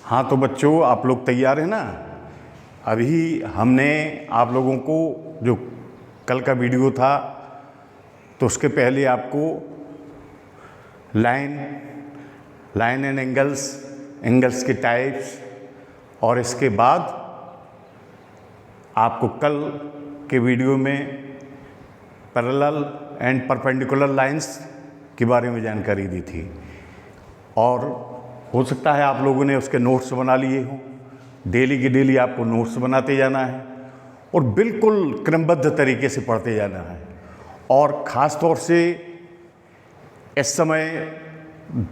हाँ तो बच्चों, आप लोग तैयार हैं ना। अभी हमने आप लोगों को जो कल का वीडियो था तो उसके पहले आपको लाइन एंड एंगल्स के टाइप्स, और इसके बाद आपको कल के वीडियो में पैरेलल एंड परपेंडिकुलर लाइंस के बारे में जानकारी दी थी। और हो सकता है आप लोगों ने उसके नोट्स बना लिए हों। डेली की डेली आपको नोट्स बनाते जाना है और बिल्कुल क्रमबद्ध तरीके से पढ़ते जाना है। और ख़ास तौर से इस समय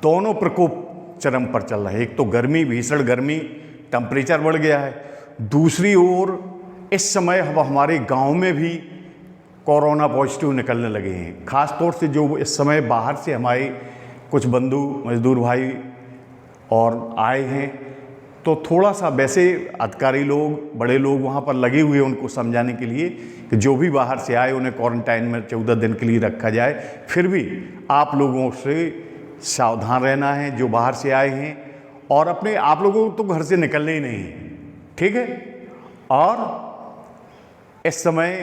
दोनों प्रकोप चरम पर चल रहे हैं। एक तो गर्मी, भीषण गर्मी, टेम्परेचर बढ़ गया है। दूसरी ओर इस समय अब हमारे गांव में भी कोरोना पॉजिटिव निकलने लगे हैं। ख़ास तौर से जो इस समय बाहर से हमारे कुछ बंधु मजदूर भाई और आए हैं, तो थोड़ा सा वैसे अधिकारी लोग, बड़े लोग वहाँ पर लगे हुए हैं उनको समझाने के लिए कि जो भी बाहर से आए उन्हें क्वारंटाइन में 14 दिन के लिए रखा जाए। फिर भी आप लोगों से सावधान रहना है जो बाहर से आए हैं, और अपने आप लोगों को तो घर से निकलने ही नहीं है, ठीक है। और इस समय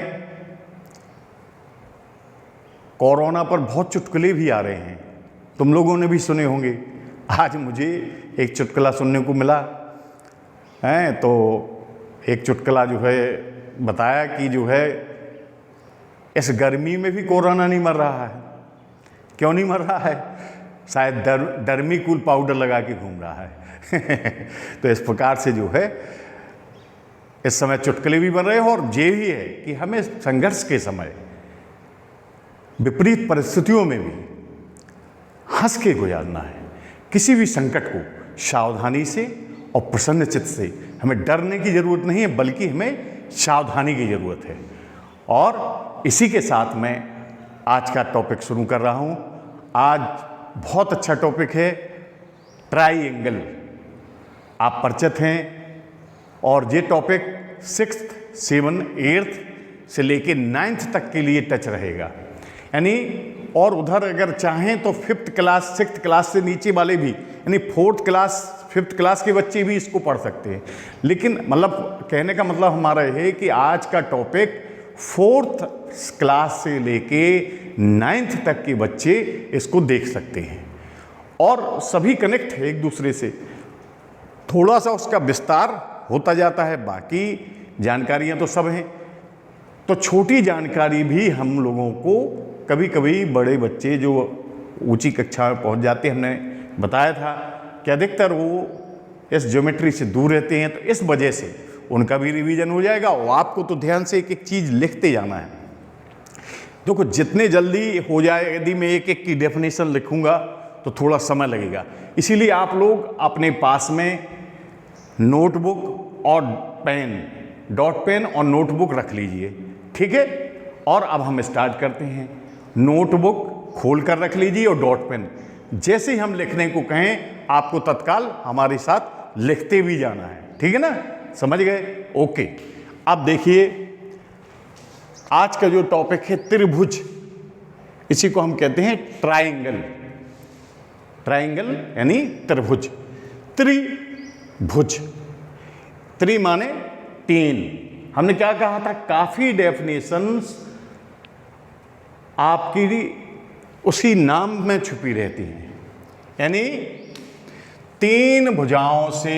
कोरोना पर बहुत चुटकुले भी आ रहे हैं, तुम लोगों ने भी सुने होंगे। आज मुझे एक चुटकुला सुनने को मिला है, तो एक चुटकुला जो है बताया कि जो है इस गर्मी में भी कोरोना नहीं मर रहा है। क्यों नहीं मर रहा है? शायद डर्मीकूल पाउडर लगा के घूम रहा है। तो इस प्रकार से जो है इस समय चुटकुले भी बन रहे हैं। और ये भी है कि हमें संघर्ष के समय, विपरीत परिस्थितियों में भी हंस के गुजारना है। किसी भी संकट को सावधानी से और प्रसन्न चित्त से, हमें डरने की ज़रूरत नहीं है, बल्कि हमें सावधानी की ज़रूरत है। और इसी के साथ मैं आज का टॉपिक शुरू कर रहा हूँ। आज बहुत अच्छा टॉपिक है, ट्राइएंगल। आप परिचित हैं, और ये टॉपिक 6th, 7th, 8th से लेके 9th तक के लिए टच रहेगा। यानी और उधर अगर चाहें तो 5th क्लास, 6th क्लास से नीचे वाले भी, यानी 4th क्लास, 5th क्लास के बच्चे भी इसको पढ़ सकते हैं। लेकिन मतलब कहने का मतलब हमारा यह है कि आज का टॉपिक 4th क्लास से लेके 9th तक के बच्चे इसको देख सकते हैं, और सभी कनेक्ट है एक दूसरे से। थोड़ा सा उसका विस्तार होता जाता है, बाकी जानकारियां तो सब हैं। तो छोटी जानकारी भी हम लोगों को, कभी कभी बड़े बच्चे जो ऊंची कक्षा में पहुंच जाते हैं, हमने बताया था कि अधिकतर वो इस ज्योमेट्री से दूर रहते हैं, तो इस वजह से उनका भी रिवीजन हो जाएगा। और आपको तो ध्यान से एक एक चीज़ लिखते जाना है। देखो जितने जल्दी हो जाए, यदि मैं एक एक की डेफिनेशन लिखूंगा तो थोड़ा समय लगेगा। इसीलिए आप लोग अपने पास में नोटबुक और पेन, डॉट पेन और नोटबुक रख लीजिए, ठीक है। और अब हम स्टार्ट करते हैं। नोटबुक खोल कर रख लीजिए और डॉट पेन, जैसे ही हम लिखने को कहें आपको तत्काल हमारे साथ लिखते भी जाना है, ठीक है ना। समझ गए? ओके। अब देखिए आज का जो टॉपिक है त्रिभुज, इसी को हम कहते हैं ट्राइंगल। ट्राइंगल यानी त्रिभुज। त्रिभुज, त्रि माने 3। हमने क्या कहा था, काफी डेफिनेशंस आपकी उसी नाम में छुपी रहती हैं। यानी 3 भुजाओं से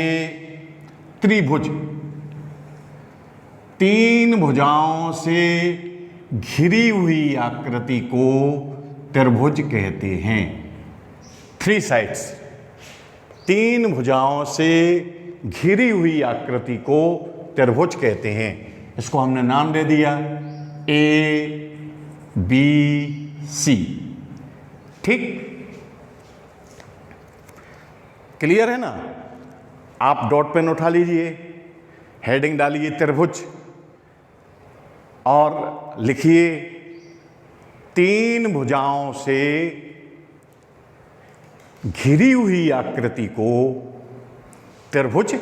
त्रिभुज, 3 भुजाओं से घिरी हुई आकृति को त्रिभुज कहते हैं। 3 साइड्स, 3 भुजाओं से घिरी हुई आकृति को त्रिभुज कहते हैं। इसको हमने नाम दे दिया ABC, ठीक। क्लियर है ना? आप डॉट पेन उठा लीजिए, हेडिंग डालिए त्रिभुज, और लिखिए 3 भुजाओं से घिरी हुई आकृति को त्रिभुज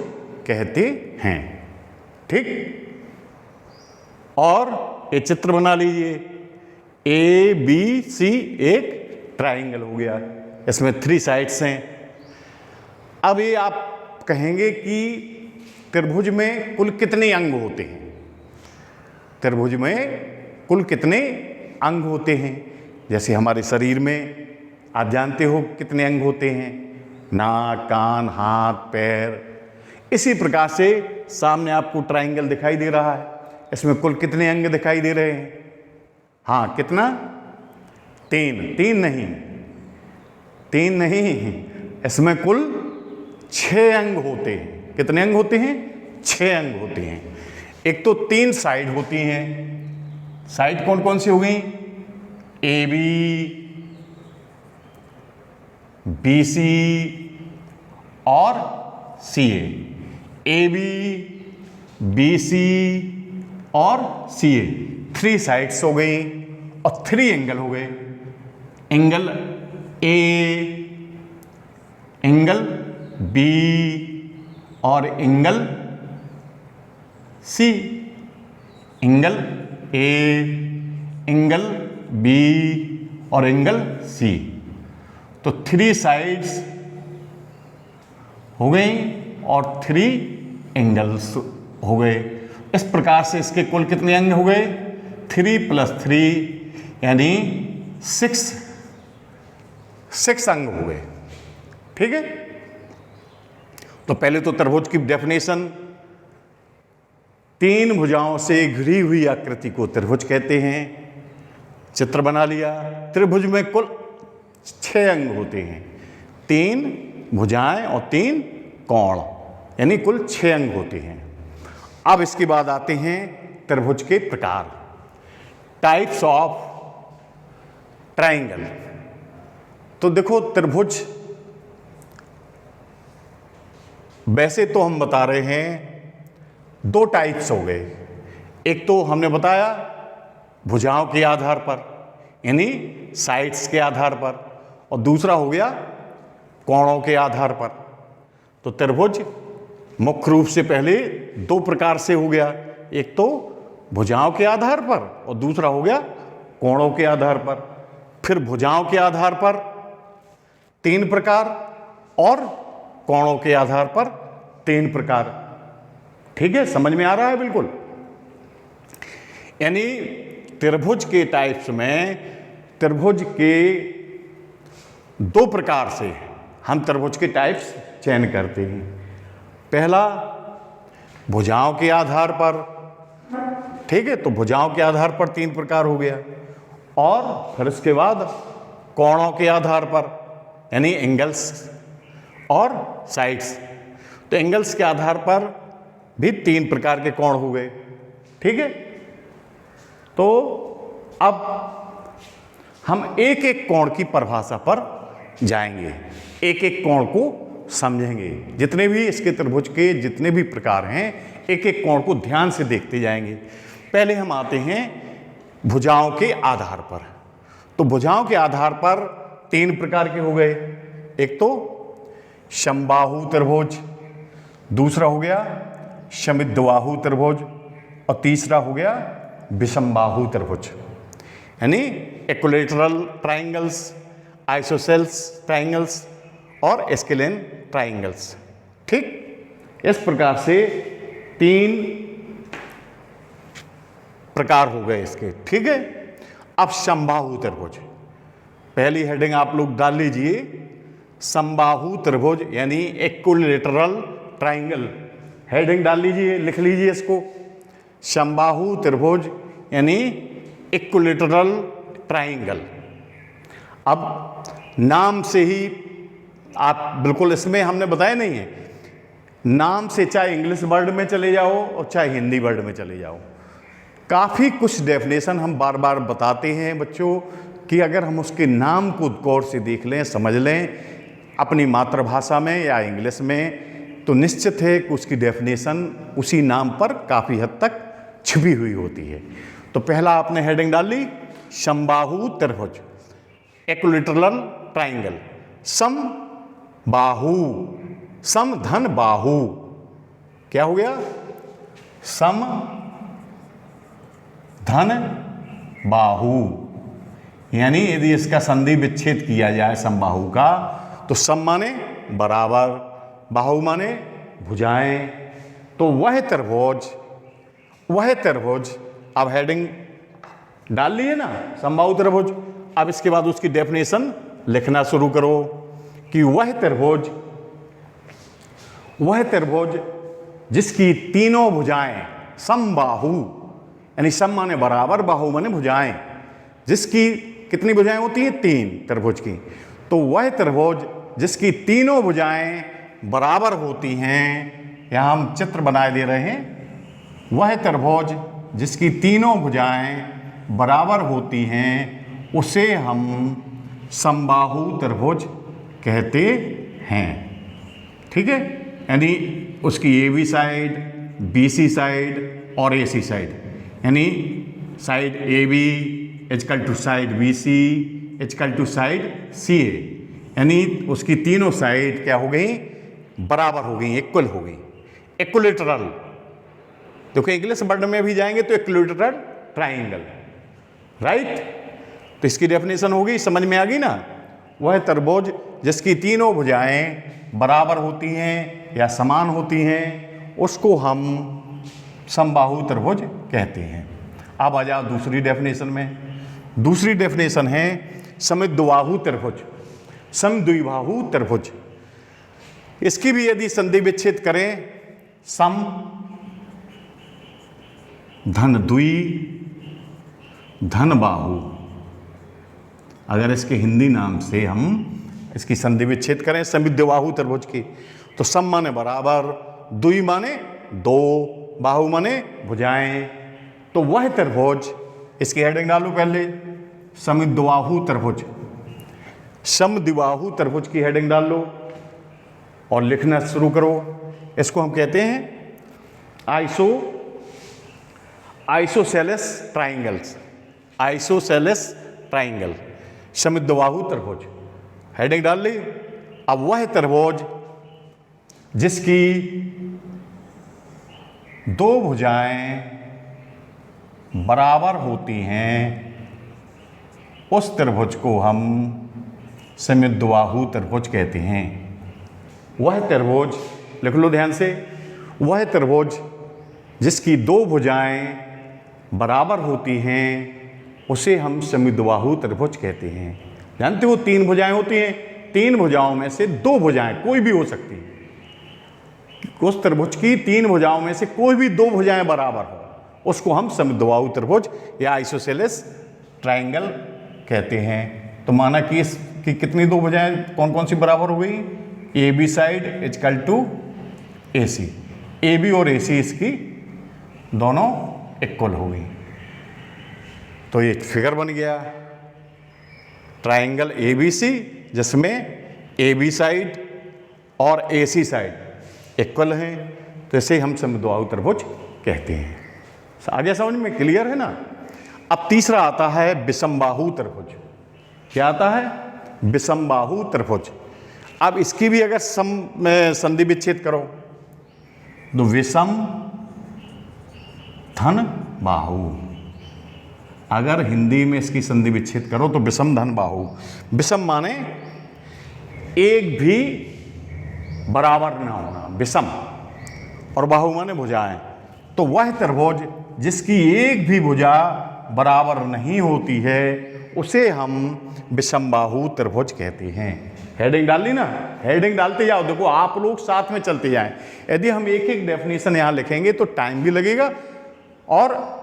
कहते हैं, ठीक। और ये चित्र बना लीजिए, ABC एक ट्राइंगल हो गया, इसमें 3 साइड्स हैं। अब ये आप कहेंगे कि त्रिभुज में कुल कितने अंग होते हैं? त्रिभुज में कुल कितने अंग होते हैं? जैसे हमारे शरीर में आप जानते हो कितने अंग होते हैं, नाक, कान, हाथ, पैर। इसी प्रकार से सामने आपको ट्राइंगल दिखाई दे रहा है, इसमें कुल कितने अंग दिखाई दे रहे हैं? हाँ, कितना? 3। 3 नहीं, इसमें कुल 6 अंग होते हैं। कितने अंग होते हैं? 6 अंग होते हैं। एक तो 3 साइड होती हैं। साइड कौन कौन सी हो गई? AB, BC और CA। AB, BC और CA 3 साइड्स हो गई और 3 एंगल हो गए। एंगल A, एंगल B और angle C। Angle A, angle B और एंगल C। तो 3 साइड्स हो गई और 3 एंगल्स हो गए। इस प्रकार से इसके कुल कितने अंग हो गए? 3 + 3 यानी 6 अंग हो गए। ठीक है, तो पहले तो त्रिभुज की डेफिनेशन, 3 भुजाओं से घिरी हुई आकृति को त्रिभुज कहते हैं। चित्र बना लिया। त्रिभुज में कुल 6 अंग होते हैं, 3 भुजाएं और 3 कोण, यानी कुल 6 अंग होते हैं। अब इसके बाद आते हैं त्रिभुज के प्रकार, टाइप्स ऑफ ट्राइंगल। तो देखो, त्रिभुज वैसे तो हम बता रहे हैं 2 टाइप्स हो गए। एक तो हमने बताया भुजाओं के आधार पर, यानी साइड्स के आधार पर, और दूसरा हो गया कोणों के आधार पर। तो त्रिभुज मुख्य रूप से पहले 2 प्रकार से हो गया, एक तो भुजाओं के आधार पर और दूसरा हो गया कोणों के आधार पर। फिर भुजाओं के आधार पर 3 प्रकार और कोणों के आधार पर 3 प्रकार। ठीक है, समझ में आ रहा है? बिल्कुल। यानी त्रिभुज के टाइप्स में त्रिभुज के 2 प्रकार से हम त्रिभुज के टाइप्स चयन करते हैं। पहला भुजाओं के आधार पर, ठीक है, तो भुजाओं के आधार पर 3 प्रकार हो गया। और फिर इसके बाद कोणों के आधार पर, यानी एंगल्स और साइड्स। तो एंगल्स के आधार पर भी 3 प्रकार के कोण हो गए। ठीक है, तो अब हम एक एक कोण की परिभाषा पर जाएंगे, एक एक कोण को समझेंगे। जितने भी इसके त्रिभुज के जितने भी प्रकार हैं, एक एक कोण को ध्यान से देखते जाएंगे। पहले हम आते हैं भुजाओं के आधार पर। तो भुजाओं के आधार पर 3 प्रकार के हो गए। एक तो समबाहु त्रिभुज, दूसरा हो गया समिद्बाहु त्रिभुज और तीसरा हो गया विषमबाहु त्रिभुज, यानी इक्विलैटरल ट्राइंगल्स, आइसोसेल्स ट्राइंगल्स और एस्केलेन ट्राइंगल्स। ठीक, इस प्रकार से 3 प्रकार हो गए इसके। ठीक है, अब समबाहु त्रिभुज, पहली हेडिंग आप लोग डाल लीजिए, समबाहु त्रिभुज यानी इक्विलैटरल ट्राइंगल। हेडिंग डाल लीजिए, लिख लीजिए इसको, समबाहु त्रिभुज यानी इक्विलैटरल ट्राइंगल। अब नाम से ही आप बिल्कुल, इसमें हमने बताया नहीं है, नाम से चाहे इंग्लिश वर्ड में चले जाओ और चाहे हिंदी वर्ड में चले जाओ, काफ़ी कुछ डेफिनेशन हम बार बार बताते हैं बच्चों कि अगर हम उसके नाम को गौर से देख लें, समझ लें अपनी मातृभाषा में या इंग्लिश में, तो निश्चित है कि उसकी डेफिनेशन उसी नाम पर काफ़ी हद तक छिपी हुई होती है। तो पहला आपने हेडिंग डाल ली, समबाहु त्रिभुज, इक्विलैटरल ट्राइंगल। सम बाहु, सम धन बाहु, क्या हो गया? सम धन बाहु, यानी यदि इसका संधि विच्छेद किया जाए समबाहु का, तो सम माने बराबर, बाहु माने भुजाएं। तो वह त्रिभुज, अब हेडिंग डाल लिए ना, समबाहु त्रिभुज। अब इसके बाद उसकी डेफिनेशन लिखना शुरू करो कि वह त्रिभुज जिसकी तीनों भुजाएं समबाहु, यानी सम माने बराबर, बाहु माने भुजाएं, जिसकी कितनी भुजाएं होती हैं? 3 त्रिभुज की। तो वह त्रिभुज जिसकी तीनों भुजाएं बराबर होती हैं, यहां हम चित्र बनाए दे रहे हैं। वह त्रिभुज जिसकी तीनों भुजाएं बराबर होती हैं उसे हम समबाहु त्रिभुज कहते हैं। ठीक है, यानी उसकी AB साइड, BC साइड और AC साइड, यानी side AB equal to side BC equal to side CA, यानी उसकी तीनों साइड क्या हो गई? बराबर हो गई, इक्वल हो गई, इक्विलेटरल। देखो इंग्लिश वर्ड में भी जाएंगे तो इक्विलेटरल ट्राइंगल, राइट। तो इसकी डेफिनेशन होगी, समझ में आ गई ना। वह त्रिभुज जिसकी तीनों भुजाएं बराबर होती हैं या समान होती हैं उसको हम समबाहु त्रिभुज कहते हैं। अब आ जाओ दूसरी डेफिनेशन में। दूसरी डेफिनेशन है समद्विबाहु त्रिभुज। समद्विबाहु त्रिभुज, इसकी भी यदि संधि विच्छेद करें, सम धन द्वि धन बाहु, अगर इसके हिंदी नाम से हम इसकी संधि विच्छेद करें समद्विबाहु त्रिभुज की, तो सम माने बराबर, द्वि माने 2, बाहु माने भुजाएं। तो वह त्रिभुज, इसकी हेडिंग डालो पहले, समद्विबाहु त्रिभुज। समद्विबाहु त्रिभुज की हेडिंग डाल लो और लिखना शुरू करो। इसको हम कहते हैं आइसोसेलेस ट्राइंगल्स, आइसोसेलेस ट्राइंगल, समद्विबाहु त्रिभुज। हेडिंग डाल ली। अब वह त्रिभुज जिसकी 2 भुजाएं बराबर होती हैं उस त्रिभुज को हम समद्विबाहु त्रिभुज कहते हैं। वह त्रिभुज, लिख लो ध्यान से, वह त्रिभुज जिसकी 2 भुजाएं बराबर होती हैं उसे हम समद्विबाहु त्रिभुज कहते हैं। जानते हो 3 भुजाएं होती हैं, 3 भुजाओं में से 2 भुजाएं कोई भी हो सकती है। उस त्रिभुज की 3 भुजाओं में से कोई भी 2 भुजाएं बराबर हो उसको हम समद्विबाहु त्रिभुज या आइसोसेलेस ट्राइंगल कहते हैं। तो माना कि इसकी कितनी 2 भुजाएं कौन कौन सी बराबर हो गई? AB side equal to AC, AB और AC इसकी दोनों इक्वल हो गई। तो ये फिगर बन गया ट्राइंगल ABC, जिसमें AB साइड और AC साइड इक्वल हैं, तो इसे हम समद्विबाहु त्रिभुज कहते हैं। आगे समझ में क्लियर है ना। अब तीसरा आता है विषमबाहु त्रिभुज। क्या आता है? विषमबाहु त्रिभुज। अब इसकी भी अगर संधि विच्छेद करो तो विषम धन बाहु, अगर हिंदी में इसकी संधि विच्छेद करो तो विषम धन बाहु। विषम माने एक भी बराबर ना होना, विषम, और बाहु माने भुजाएं। तो वह त्रिभुज जिसकी एक भी भुजा बराबर नहीं होती है उसे हम विषमबाहु त्रिभुज कहते हैं। हेडिंग डाल ली ना, हेडिंग डालते जाओ, देखो आप लोग साथ में चलते जाएं। यदि हम एक एक डेफिनेशन यहाँ लिखेंगे तो टाइम भी लगेगा और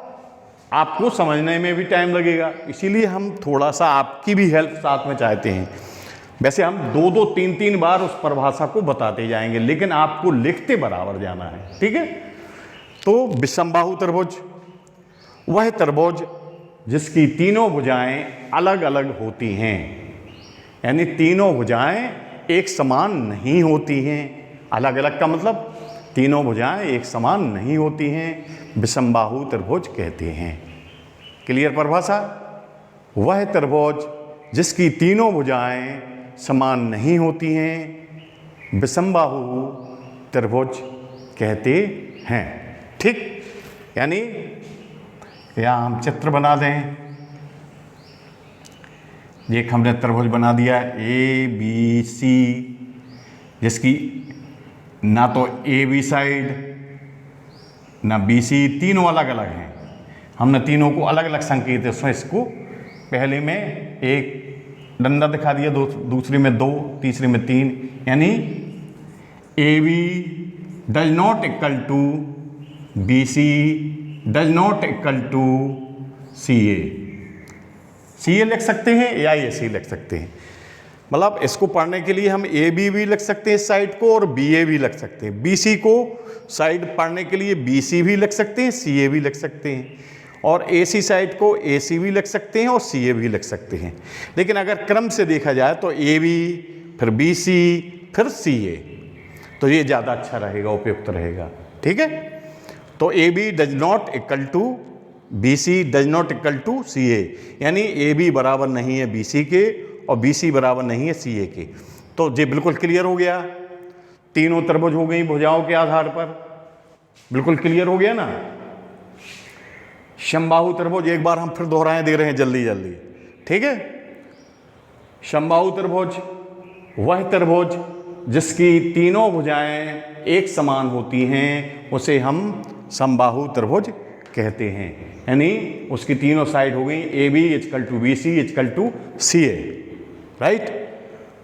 आपको समझने में भी टाइम लगेगा, इसीलिए हम थोड़ा सा आपकी भी हेल्प साथ में चाहते हैं। वैसे हम 2-2, 3-3 बार उस परिभाषा को बताते जाएंगे, लेकिन आपको लिखते बराबर जाना है, ठीक है। तो विषमबाहु त्रिभुज, वह त्रिभुज जिसकी तीनों भुजाएं अलग अलग होती हैं, यानी तीनों भुजाएं एक समान नहीं होती हैं। अलग अलग का मतलब तीनों भुजाएं एक समान नहीं होती हैं, विषमबाहु त्रिभुज कहते हैं। क्लियर परिभाषा? वह त्रिभुज जिसकी तीनों भुजाएं समान नहीं होती हैं विषमबाहु त्रिभुज कहते हैं। ठीक, यानी यहाँ हम चित्र बना दें। एक हमने त्रिभुज बना दिया A B C, जिसकी ना तो ए बी साइड ना बी सी, तीनों अलग अलग हैं। हमने तीनों को अलग अलग संकेत है, उसमें इसको पहले में एक डंडा दिखा दिया, दूसरी में 2, तीसरी में 3, यानी A B does not equal to B C does not equal to C A लिख सकते हैं या ए सी लिख सकते हैं। मतलब इसको पढ़ने के लिए हम ए बी भी लिख सकते हैं इस साइड को, और बी ए भी लिख सकते हैं। बी सी को साइड पढ़ने के लिए बी सी भी लिख सकते हैं, सी ए भी लिख सकते हैं, और ए सी साइड को ए सी भी लिख सकते हैं और सी ए भी लिख सकते हैं। लेकिन अगर क्रम से देखा जाए तो ए बी, फिर बी सी, फिर सी ए, तो ये ज़्यादा अच्छा रहेगा, उपयुक्त रहेगा। ठीक है, तो A B does not equal to B C does not equal to C A, यानी ए बी बराबर नहीं है बी सी के और बी सी बराबर नहीं है सी ए के। तो ये बिल्कुल क्लियर हो गया, तीनों त्रिभुज हो गई भुजाओं के आधार पर, बिल्कुल क्लियर हो गया ना। समबाहु त्रिभुज एक बार हम फिर दोहराए दे रहे हैं जल्दी जल्दी। ठीक है, समबाहु त्रिभुज वह त्रिभुज जिसकी तीनों भुजाएं एक समान होती हैं उसे हम समबाहु त्रिभुज कहते हैं, यानी उसकी तीनों साइड हो गई A B equal to B C equal to C A, right.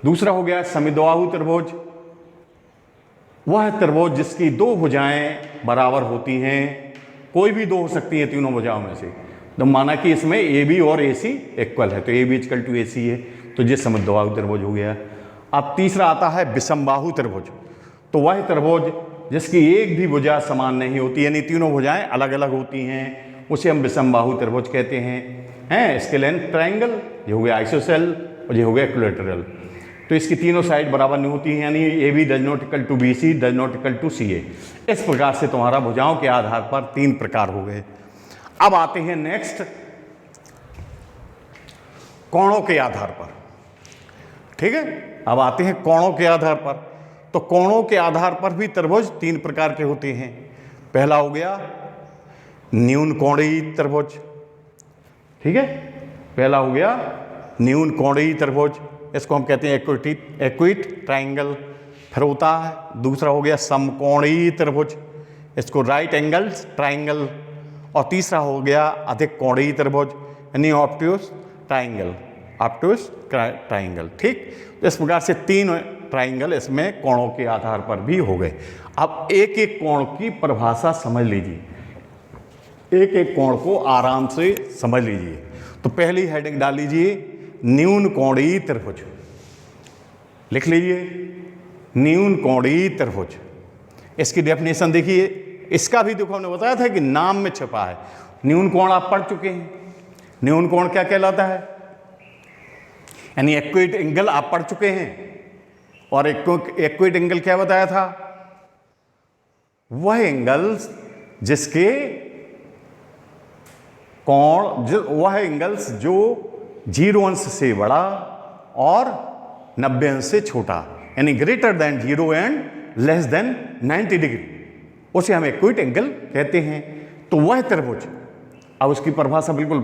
दूसरा हो गया समद्विबाहु त्रिभुज, वह त्रिभुज जिसकी दो भुजाएं बराबर होती हैं, कोई भी दो हो सकती है तीनों भुजाओं में से, तो माना कि इसमें ए बी और ए सी इक्वल है, तो ए बी इक्वल टू ए सी है, तो ये समद्विबाहु त्रिभुज हो गया। अब तीसरा आता है विषमबाहु त्रिभुज, तो वह त्रिभुज जिसकी एक भी भुजा समान नहीं होती, यानी तीनों भुजाएं अलग अलग होती हैं, उसे हम विषमबाहु त्रिभुज कहते हैं। इसके लेंथ ट्रायंगल, ये हो गया आइसोसेल और ये हो गया इक्विलैटरल। तो इसकी तीनों साइड बराबर नहीं होती हैं, यानी A B does not equal to B C does not equal to C A. इस प्रकार से तुम्हारा भुजाओं के आधार पर 3 प्रकार हो गए। अब आते हैं नेक्स्ट कोणों के आधार पर। ठीक है, अब आते हैं कोणों के आधार पर। तो कोणों के आधार पर भी त्रिभुज 3 प्रकार के होते हैं। पहला हो गया न्यून कोणीय त्रिभुज। ठीक है, पहला हो गया न्यून कोणीय त्रिभुज, इसको हम कहते हैं एक्विट ट्रायंगल। फिर होता है दूसरा हो गया समकोणीय त्रिभुज, इसको राइट एंगल्स ट्रायंगल। और तीसरा हो गया अधिक कोणीय त्रिभुज, यानी ऑब्ट्यूस ट्रायंगल, ऑब्ट्यूस ट्रायंगल। ठीक, तो इस प्रकार से 3 ट्रायंगल इसमें कोणों के आधार पर भी हो गए। अब एक एक कोण की परिभाषा समझ लीजिए, एक एक कोण को आराम से समझ लीजिए। तो पहली हेडिंग डाल लीजिए न्यून कोणीय त्रिभुज, लिख लीजिए न्यून कोणीय त्रिभुज। इसकी डेफिनेशन देखिए, इसका भी देखो हमने बताया था कि नाम में छिपा है। न्यून कोण आप पढ़ चुके हैं, न्यून कोण क्या कहलाता है, यानी एक्विट एंगल आप पढ़ चुके हैं। और एक्विट एंगल क्या बताया था, वह एंगल्स जिसके कोण, वह एंगल्स जो 0 अंश से बड़ा और 90 अंश से छोटा, यानी greater than 0 and less than 90 degree, उसे हम एक्विट एंगल कहते हैं। तो वह त्रिभुज, अब उसकी परिभाषा बिल्कुल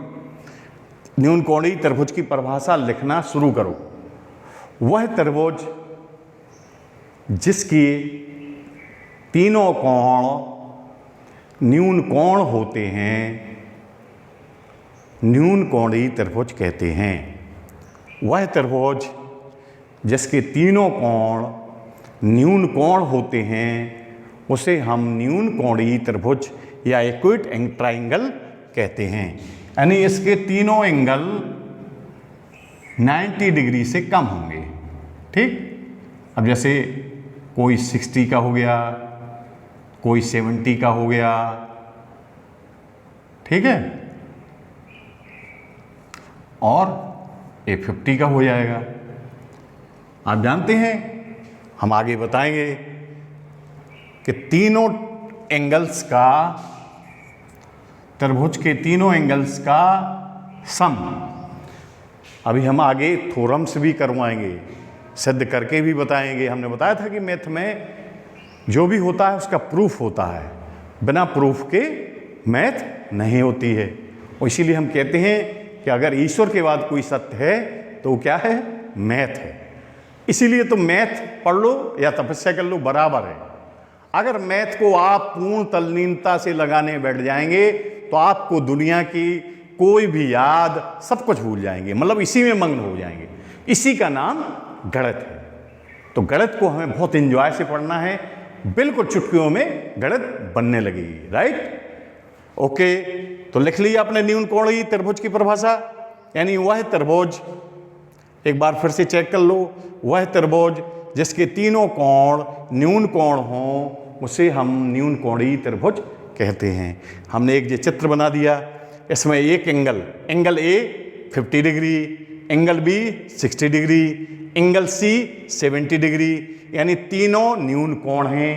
न्यून कोणीय त्रिभुज की परिभाषा लिखना शुरू करो। वह त्रिभुज जिसकी तीनों कोण न्यून कोण होते हैं, न्यून कोणीय त्रिभुज कहते हैं। वह त्रिभुज जिसके तीनों कोण न्यून कोण होते हैं उसे हम न्यून कोणीय त्रिभुज या एक्विट ट्रायंगल कहते हैं, यानी इसके तीनों एंगल 90 डिग्री से कम होंगे। ठीक, अब जैसे कोई 60 का हो गया, कोई 70 का हो गया, ठीक है, और ये 50 का हो जाएगा। आप जानते हैं, हम आगे बताएंगे कि तीनों एंगल्स का, त्रिभुज के तीनों एंगल्स का सम, अभी हम आगे थ्योरम्स भी करवाएंगे, सिद्ध करके भी बताएंगे। हमने बताया था कि मैथ में जो भी होता है उसका प्रूफ होता है, बिना प्रूफ के मैथ नहीं होती है। और इसीलिए हम कहते हैं कि अगर ईश्वर के बाद कोई सत्य है तो क्या है, मैथ है। इसीलिए तो मैथ पढ़ लो या तपस्या कर लो, बराबर है। अगर मैथ को आप पूर्ण तल्लीनता से लगाने बैठ जाएंगे तो आपको दुनिया की कोई भी याद सब कुछ भूल जाएंगे, मतलब इसी में मग्न हो जाएंगे। इसी का नाम गणित है। तो गणित को हमें बहुत एंजॉय से पढ़ना है, बिल्कुल चुटकियों में गणित बनने लगेगी। Right, okay. तो लिख लीजिए आपने न्यून कोणीय त्रिभुज की परिभाषा, यानी वह त्रिभुज, एक बार फिर से चेक कर लो, वह त्रिभुज जिसके तीनों कोण न्यून कोण हों उसे हम न्यून कोणीय त्रिभुज कहते हैं। हमने एक ये चित्र बना दिया, इसमें एक angle A 50 degree, angle B 60 degree, angle C 70 degree, यानी तीनों न्यून कोण हैं।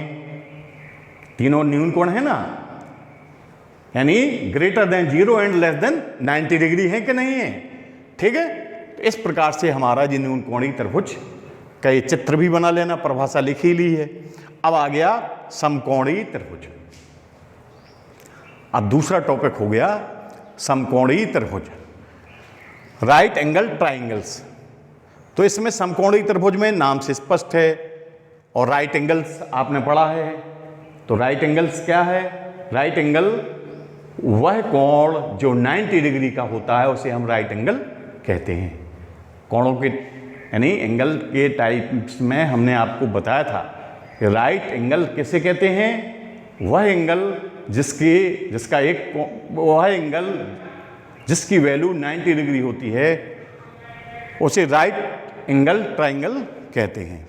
तीनों न्यून कोण है ना, यानी greater than 0 and less than 90 degree है कि नहीं है? ठीक है। तो इस प्रकार से हमारा ये न्यून कोणीय त्रिभुज का ये चित्र भी बना लेना, परिभाषा लिख ही ली है। अब आ गया समकोणीय त्रिभुज। अब दूसरा टॉपिक हो गया समकोणीय त्रिभुज, राइट एंगल ट्राइंगल्स। तो इसमें समकोणीय त्रिभुज में नाम से स्पष्ट है, और राइट एंगल्स आपने पढ़ा है। तो राइट एंगल्स क्या है? राइट एंगल वह कोण जो 90 डिग्री का होता है उसे हम राइट एंगल कहते हैं। कोणों के यानी एंगल के टाइप्स में हमने आपको बताया था कि राइट एंगल किसे कहते हैं? वह एंगल जिसकी वैल्यू 90 डिग्री होती है उसे राइट एंगल ट्राइंगल कहते हैं,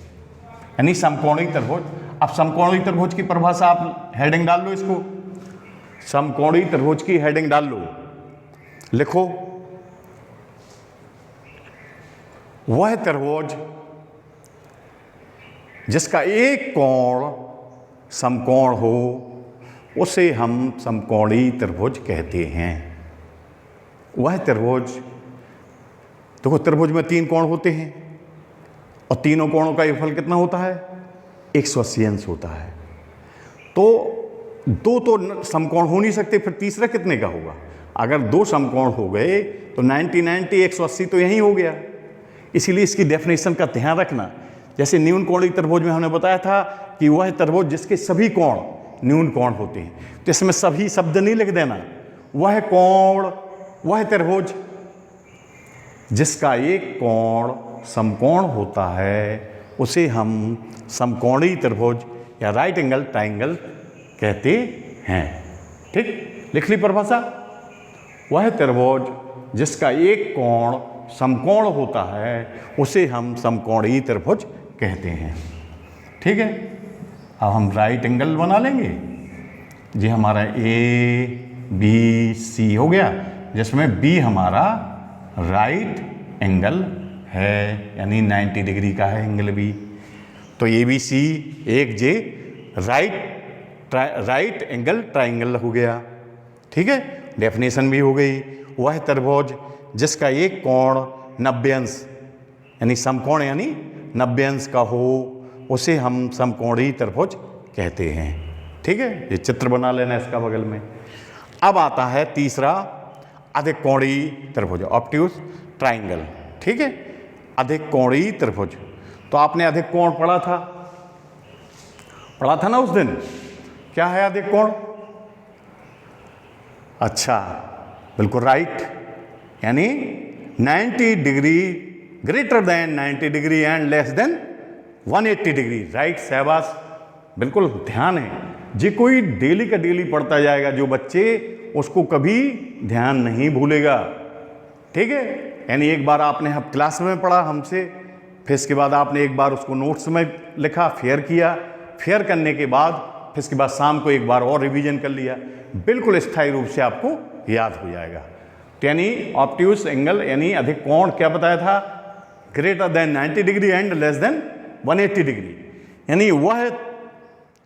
यानी समकोणीय त्रिभुज। अब समकोणीय त्रिभुज की परिभाषा आप हेडिंग डाल लो, इसको समकोणीय त्रिभुज की हेडिंग डाल लो, लिखो वह त्रिभुज जिसका एक कोण समकोण हो उसे हम समकोणीय त्रिभुज कहते हैं। वह त्रिभुज, देखो त्रिभुज में 3 कोण होते हैं और तीनों कोणों का योगफल कितना होता है? 180 अंश होता है। तो 2 तो समकोण हो नहीं सकते, फिर तीसरा कितने का होगा? अगर 2 समकोण हो गए तो 90 90 180 तो यही हो गया। इसीलिए इसकी डेफिनेशन का ध्यान रखना। जैसे न्यून कोणीय त्रिभुज में हमने बताया था कि वह त्रिभुज जिसके सभी कोण न्यून कोण होते हैं, तो इसमें सभी शब्द नहीं लिख देना। वह कोण, वह त्रिभुज जिसका एक कोण समकोण होता है उसे हम समकोणीय त्रिभुज या राइट एंगल ट्राइंगल कहते हैं। ठीक, लिख ली परिभाषा। वह त्रिभुज जिसका एक कोण समकोण होता है उसे हम समकोणीय त्रिभुज कहते हैं। ठीक है। अब हम राइट एंगल बना लेंगे। ये हमारा ABC हो गया, जिसमें B हमारा राइट एंगल है, यानी 90 डिग्री का है एंगल B। तो ABC एक जे राइट एंगल ट्राइंगल हो गया। ठीक है, डेफिनेशन भी हो गई। वह त्रिभुज जिसका एक कोण 90 अंश यानी समकोण यानी 90 अंश का हो उसे हम समकोणीय त्रिभुज कहते हैं। ठीक है, ये चित्र बना लेना इसका बगल में। अब आता है तीसरा अधिक कोणीय त्रिभुज, ऑब्ट्यूज ट्राइंगल। ठीक है, अधिक कोणीय त्रिभुज। तो आपने अधिक कोण पढ़ा था ना उस दिन। क्या है अधिक कोण? अच्छा, बिल्कुल राइट, यानी 90 degree greater than 90 degree and less than 180 degree. Right, शाबाश, बिल्कुल ध्यान है। जी कोई डेली का डेली पढ़ता जाएगा, जो बच्चे उसको कभी ध्यान नहीं भूलेगा। ठीक है, यानी एक बार आपने हम क्लास में पढ़ा हमसे, फिर इसके बाद आपने एक बार उसको नोट्स में लिखा, फेयर किया, फेयर करने के बाद फिर इसके बाद शाम को एक बार और रिवीजन कर लिया, बिल्कुल स्थायी रूप से आपको याद हो जाएगा। तो यानी ऑब्ट्यूज एंगल यानी अधिक कोण क्या बताया था? Greater than 90 degree and less than 180 degree, यानी वह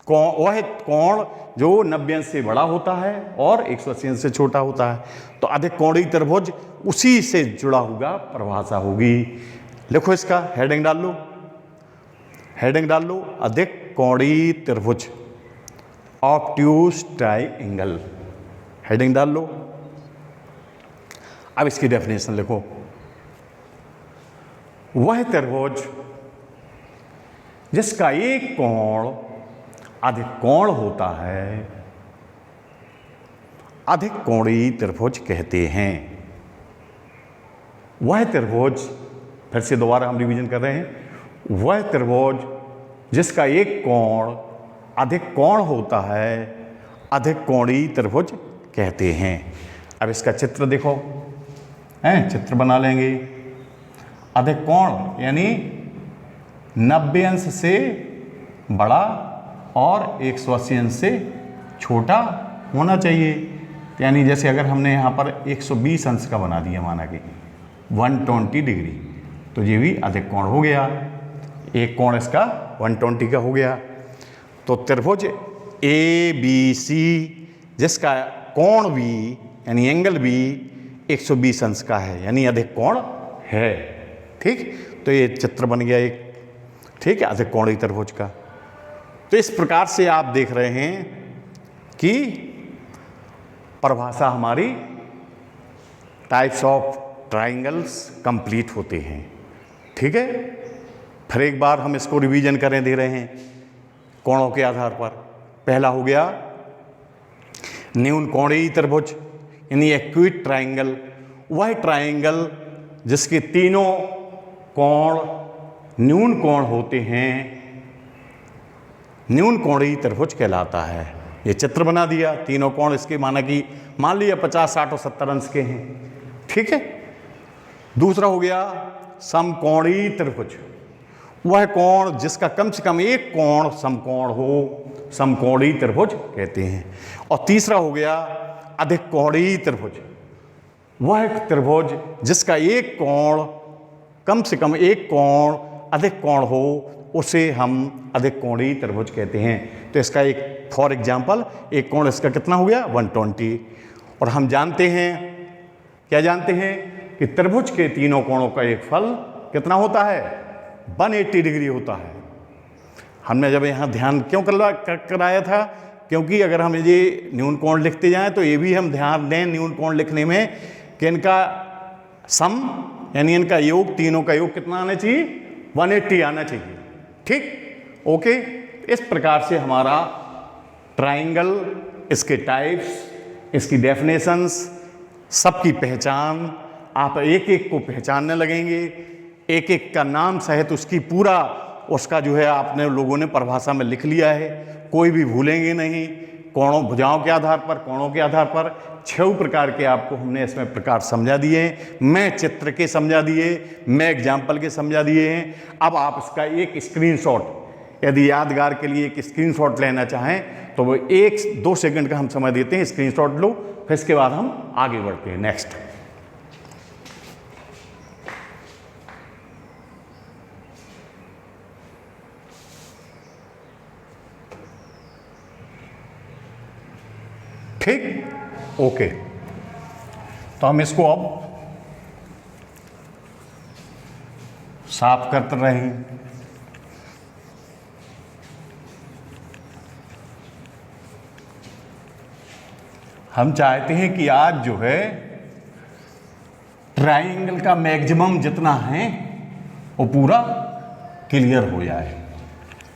कोण जो 90 अंश से बड़ा होता है और 180 अंश से छोटा होता है। तो अधिक कोणीय त्रिभुज उसी से जुड़ा हुआ परिभाषा होगी। लिखो इसका हेडिंग डाल लो, हेडिंग डाल लो, अधिक कोणीय त्रिभुज ऑब्ट्यूज ट्राइंगल, हेडिंग डाल लो। अब इसकी डेफिनेशन लिखो। वह त्रिभुज जिसका एक कोण अधिक कोण होता है, अधिक कोणीय त्रिभुज कहते हैं। वह त्रिभुज, फिर से दोबारा हम रिवीजन कर रहे हैं, वह त्रिभुज जिसका एक कोण अधिक कोण होता है, अधिक कोणीय त्रिभुज कहते हैं। अब इसका चित्र देखो, हैं, चित्र बना लेंगे। अधिक कोण यानी 90 अंश से बड़ा और 180 अंश से छोटा होना चाहिए। यानी जैसे अगर हमने यहाँ पर 120 अंश का बना दिया, माना कि 120 डिग्री, तो ये भी अधिक कोण हो गया। एक कोण इसका 120 का हो गया। तो त्रिभुज ABC जिसका कोण भी यानी एंगल भी 120 अंश का है, यानी अधिक कोण है। ठीक, तो ये चित्र बन गया एक, ठीक है, अधिक कोणीय त्रिभुज का। तो इस प्रकार से आप देख रहे हैं कि परिभाषा हमारी टाइप्स ऑफ ट्राइंगल्स कंप्लीट होते हैं। ठीक है, फिर एक बार हम इसको रिवीजन करें दे रहे हैं कोणों के आधार पर। पहला हो गया न्यून कोणीय त्रिभुज यानी एक्यूट ट्राइंगल, वह ट्राइंगल जिसके तीनों कोण न्यून कोण होते हैं, न्यून कोणीय त्रिभुज कहलाता है। ये चित्र बना दिया, तीनों कोण इसके माना कि मान लिया 50, 60 और 70 अंश के हैं। ठीक है। दूसरा हो गया समकोणीय त्रिभुज, वह कोण जिसका कम से कम एक कोण समकोण हो, समकोणीय त्रिभुज कहते हैं। और तीसरा हो गया अधिक कोणीय त्रिभुज, वह त्रिभुज जिसका एक कोण कम से कम एक कोण अधिक कोण हो, उसे हम अधिक कोणीय त्रिभुज कहते हैं। तो इसका एक फॉर एग्जाम्पल, एक कोण इसका कितना हो गया 120। और हम जानते हैं, क्या जानते हैं कि त्रिभुज के तीनों कोणों का एक फल कितना होता है 180 डिग्री होता है। हमने जब यहाँ ध्यान क्यों कराया था, क्योंकि अगर हम ये न्यून कोण लिखते जाएं तो ये भी हम ध्यान दें न्यून कोण लिखने में कि इनका सम यानी इनका योग, तीनों का योग कितना आना चाहिए 180 आना चाहिए। ठीक, ओके। इस प्रकार से हमारा ट्राइंगल, इसके टाइप्स, इसकी डेफिनेशंस, सबकी पहचान, आप एक एक को पहचानने लगेंगे, एक एक का नाम सहित उसकी पूरा उसका जो है आपने लोगों ने परिभाषा में लिख लिया है, कोई भी भूलेंगे नहीं। कोणों, भुजाओं के आधार पर, कोणों के आधार पर 6 प्रकार के आपको हमने इसमें प्रकार समझा दिए हैं। मैं चित्र के समझा दिए, मैं एग्जाम्पल के समझा दिए हैं। अब आप इसका एक स्क्रीनशॉट, यदि यादगार के लिए एक स्क्रीनशॉट लेना चाहें तो वो 1-2 सेकंड का हम समय देते हैं, स्क्रीनशॉट लो, फिर इसके बाद हम आगे बढ़ते हैं नेक्स्ट। ठीक, ओके। तो हम इसको अब साफ करते रहें। हम चाहते हैं कि आज जो है ट्राइंगल का मैक्सिमम जितना है वो पूरा क्लियर हो जाए।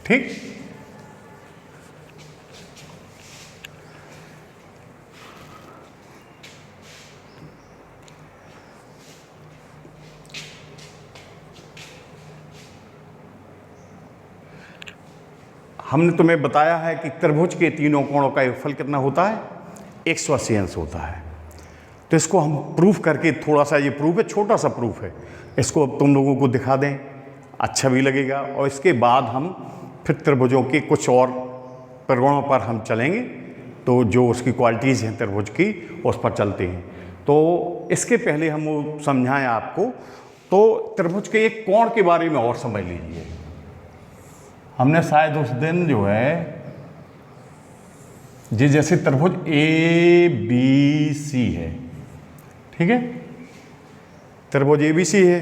ठीक, हमने तुम्हें बताया है कि त्रिभुज के तीनों कोणों का योगफल कितना होता है 180 अंश होता है। तो इसको हम प्रूफ करके, थोड़ा सा ये प्रूफ है, छोटा सा प्रूफ है, इसको अब तुम लोगों को दिखा दें, अच्छा भी लगेगा। और इसके बाद हम फिर त्रिभुजों के कुछ और परिगुणों पर हम चलेंगे, तो जो उसकी क्वालिटीज़ हैं त्रिभुज की उस पर चलते हैं। तो इसके पहले हम वो समझाएं आपको, तो त्रिभुज के एक कोण के बारे में और समझ लीजिए। हमने शायद उस दिन जो है जी, जैसे त्रिभुज ABC है, ठीक है, त्रिभुज ABC है,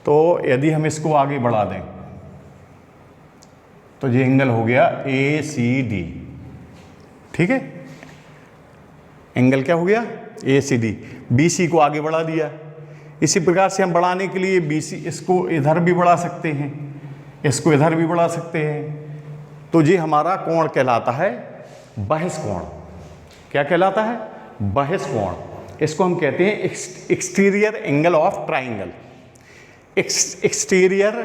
तो यदि हम इसको आगे बढ़ा दें तो ये एंगल हो गया ACD। ठीक है, एंगल क्या हो गया ACD। BC को आगे बढ़ा दिया। इसी प्रकार से हम बढ़ाने के लिए BC, इसको इधर भी बढ़ा सकते हैं, इसको इधर भी बढ़ा सकते हैं। तो ये हमारा कोण कहलाता है बहिष कोण। क्या कहलाता है? बहिष कोण। इसको हम कहते हैं exterior angle of triangle. Exterior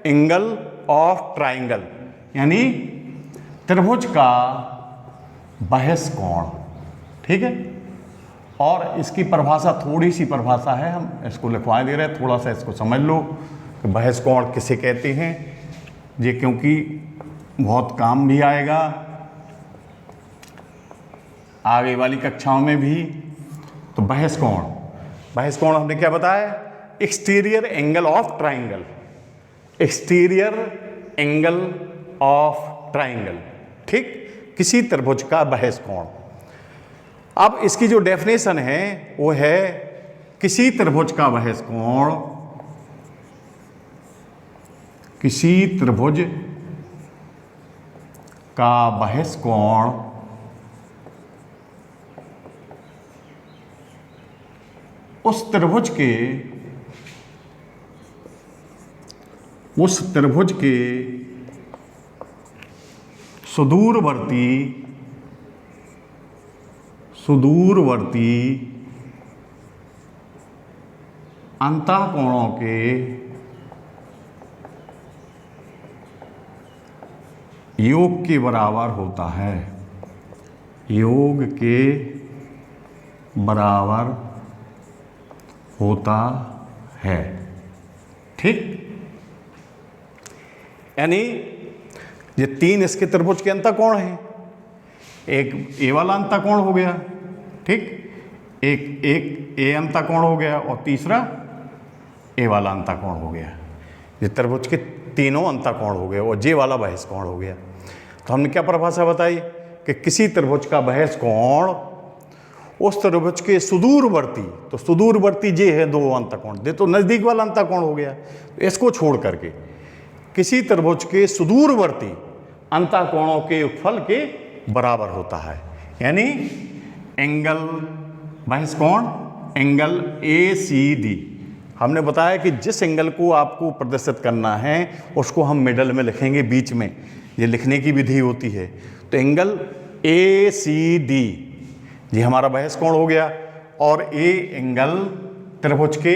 angle of triangle यानी त्रिभुज का बहिष कोण। ठीक है। और इसकी परिभाषा, थोड़ी सी परिभाषा है, हम इसको लिखवा दे रहे हैं, थोड़ा सा इसको समझ लो कि बहिष कोण किसे कहते हैं ये, क्योंकि बहुत काम भी आएगा आगे वाली कक्षाओं में भी। तो बहिष कोण हमने क्या बताया? Exterior angle of triangle. Exterior angle of triangle. ठीक, किसी त्रिभुज का बहिष कोण। अब इसकी जो डेफिनेशन है वो है किसी त्रिभुज का बहिष कोण, किसी त्रिभुज का बहिष कोण उस त्रिभुज के सुदूरवर्ती अंतःकोणों के योग के बराबर होता है। योग के बराबर होता है। ठीक, यानी ये तीन इसके त्रिभुज के अंतःकोण हैं। एक ए वाला अंतःकोण हो गया, ठीक, एक ए अंतःकोण हो गया और तीसरा ए वाला अंतःकोण हो गया। ये त्रिभुज के तीनों अंतःकोण हो गए और जे वाला बहिष कोण हो गया। तो हमने क्या परिभाषा बताई कि किसी त्रिभुज का बहिष कोण उस त्रिभुज के सुदूरवर्ती, तो सुदूरवर्ती जे है दो अंतःकोण, दे तो नजदीक वाला अंतःकोण हो गया। तो इसको छोड़ करके किसी त्रिभुज के सुदूरवर्ती अंतःकोणों के योगफल के बराबर होता है। यानी एंगल बहिष कोण एंगल ACD। हमने बताया कि जिस एंगल को आपको प्रदर्शित करना है उसको हम मिडल में लिखेंगे, बीच में, ये लिखने की विधि होती है। तो एंगल ACD ये हमारा बहिष कोण हो गया और ए एंगल त्रिभुज के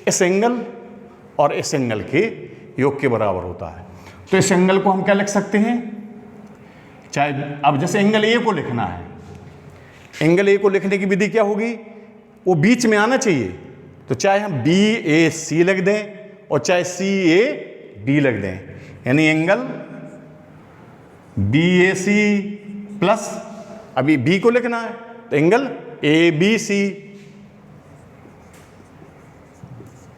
इस एंगल और इस एंगल के योग के बराबर होता है। तो इस एंगल को हम क्या लिख सकते हैं? चाहे अब जैसे एंगल ए को लिखना है, एंगल ए को लिखने की विधि क्या होगी? वो बीच में आना चाहिए। तो चाहे हम BAC लिख दें और चाहे CAB लिख दें, यानी एंगल BAC प्लस, अभी B को लिखना है तो एंगल ABC,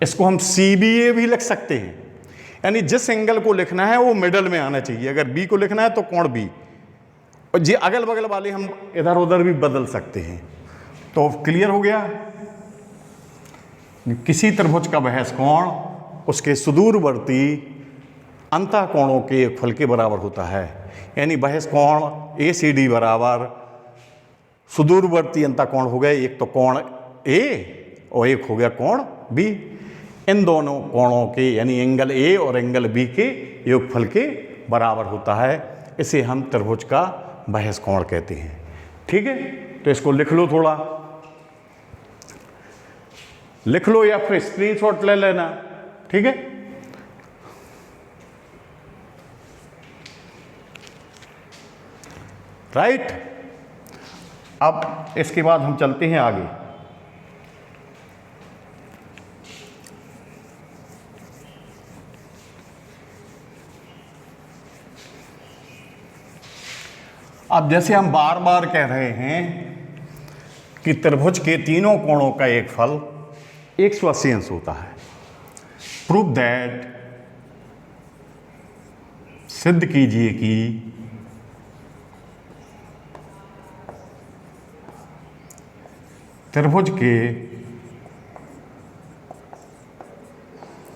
इसको हम CBA भी लिख सकते हैं। यानी जिस एंगल को लिखना है वो मिडल में आना चाहिए। अगर B को लिखना है तो कोण B, और जी अगल बगल वाले हम इधर उधर भी बदल सकते हैं। तो क्लियर हो गया? किसी त्रिभुज का बहिष कोण उसके सुदूरवर्ती अंतःकोणों के योगफल के बराबर होता है। यानी बहिष कोण ACD बराबर सुदूरवर्ती अंतःकोण हो गए, एक तो कोण A और एक हो गया कोण B। इन दोनों कोणों के यानी एंगल A और एंगल B के योगफल के बराबर होता है। इसे हम त्रिभुज का बहिष कोण कहते हैं। ठीक है, तो इसको लिख लो, थोड़ा लिख लो या फिर स्क्रीनशॉट ले लेना। ठीक है, राइट। अब इसके बाद हम चलते हैं आगे। अब जैसे हम बार बार कह रहे हैं कि त्रिभुज के तीनों कोणों का एक फल 180 अंश होता है। प्रूव दैट, सिद्ध कीजिए कि त्रिभुज के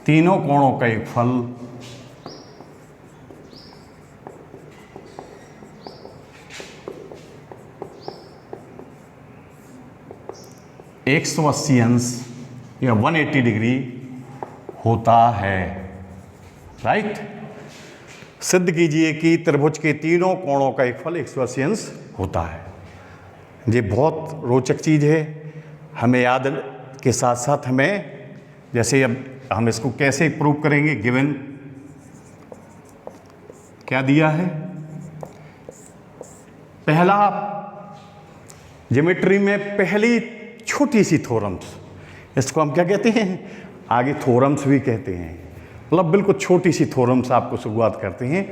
तीनों कोणों का एक फल 180 अंश या 180 डिग्री होता है। राइट। सिद्ध कीजिए कि त्रिभुज के तीनों कोणों का एक फल 180 अंश होता है। ये बहुत रोचक चीज़ है, हमें याद के साथ साथ हमें, जैसे अब हम इसको कैसे प्रूव करेंगे, गिवन क्या दिया है, पहला ज्योमेट्री में पहली छोटी सी थ्योरम्स, इसको हम क्या कहते हैं, आगे थ्योरम्स भी कहते हैं, मतलब बिल्कुल छोटी सी थ्योरम्स आपको शुरुआत करते हैं।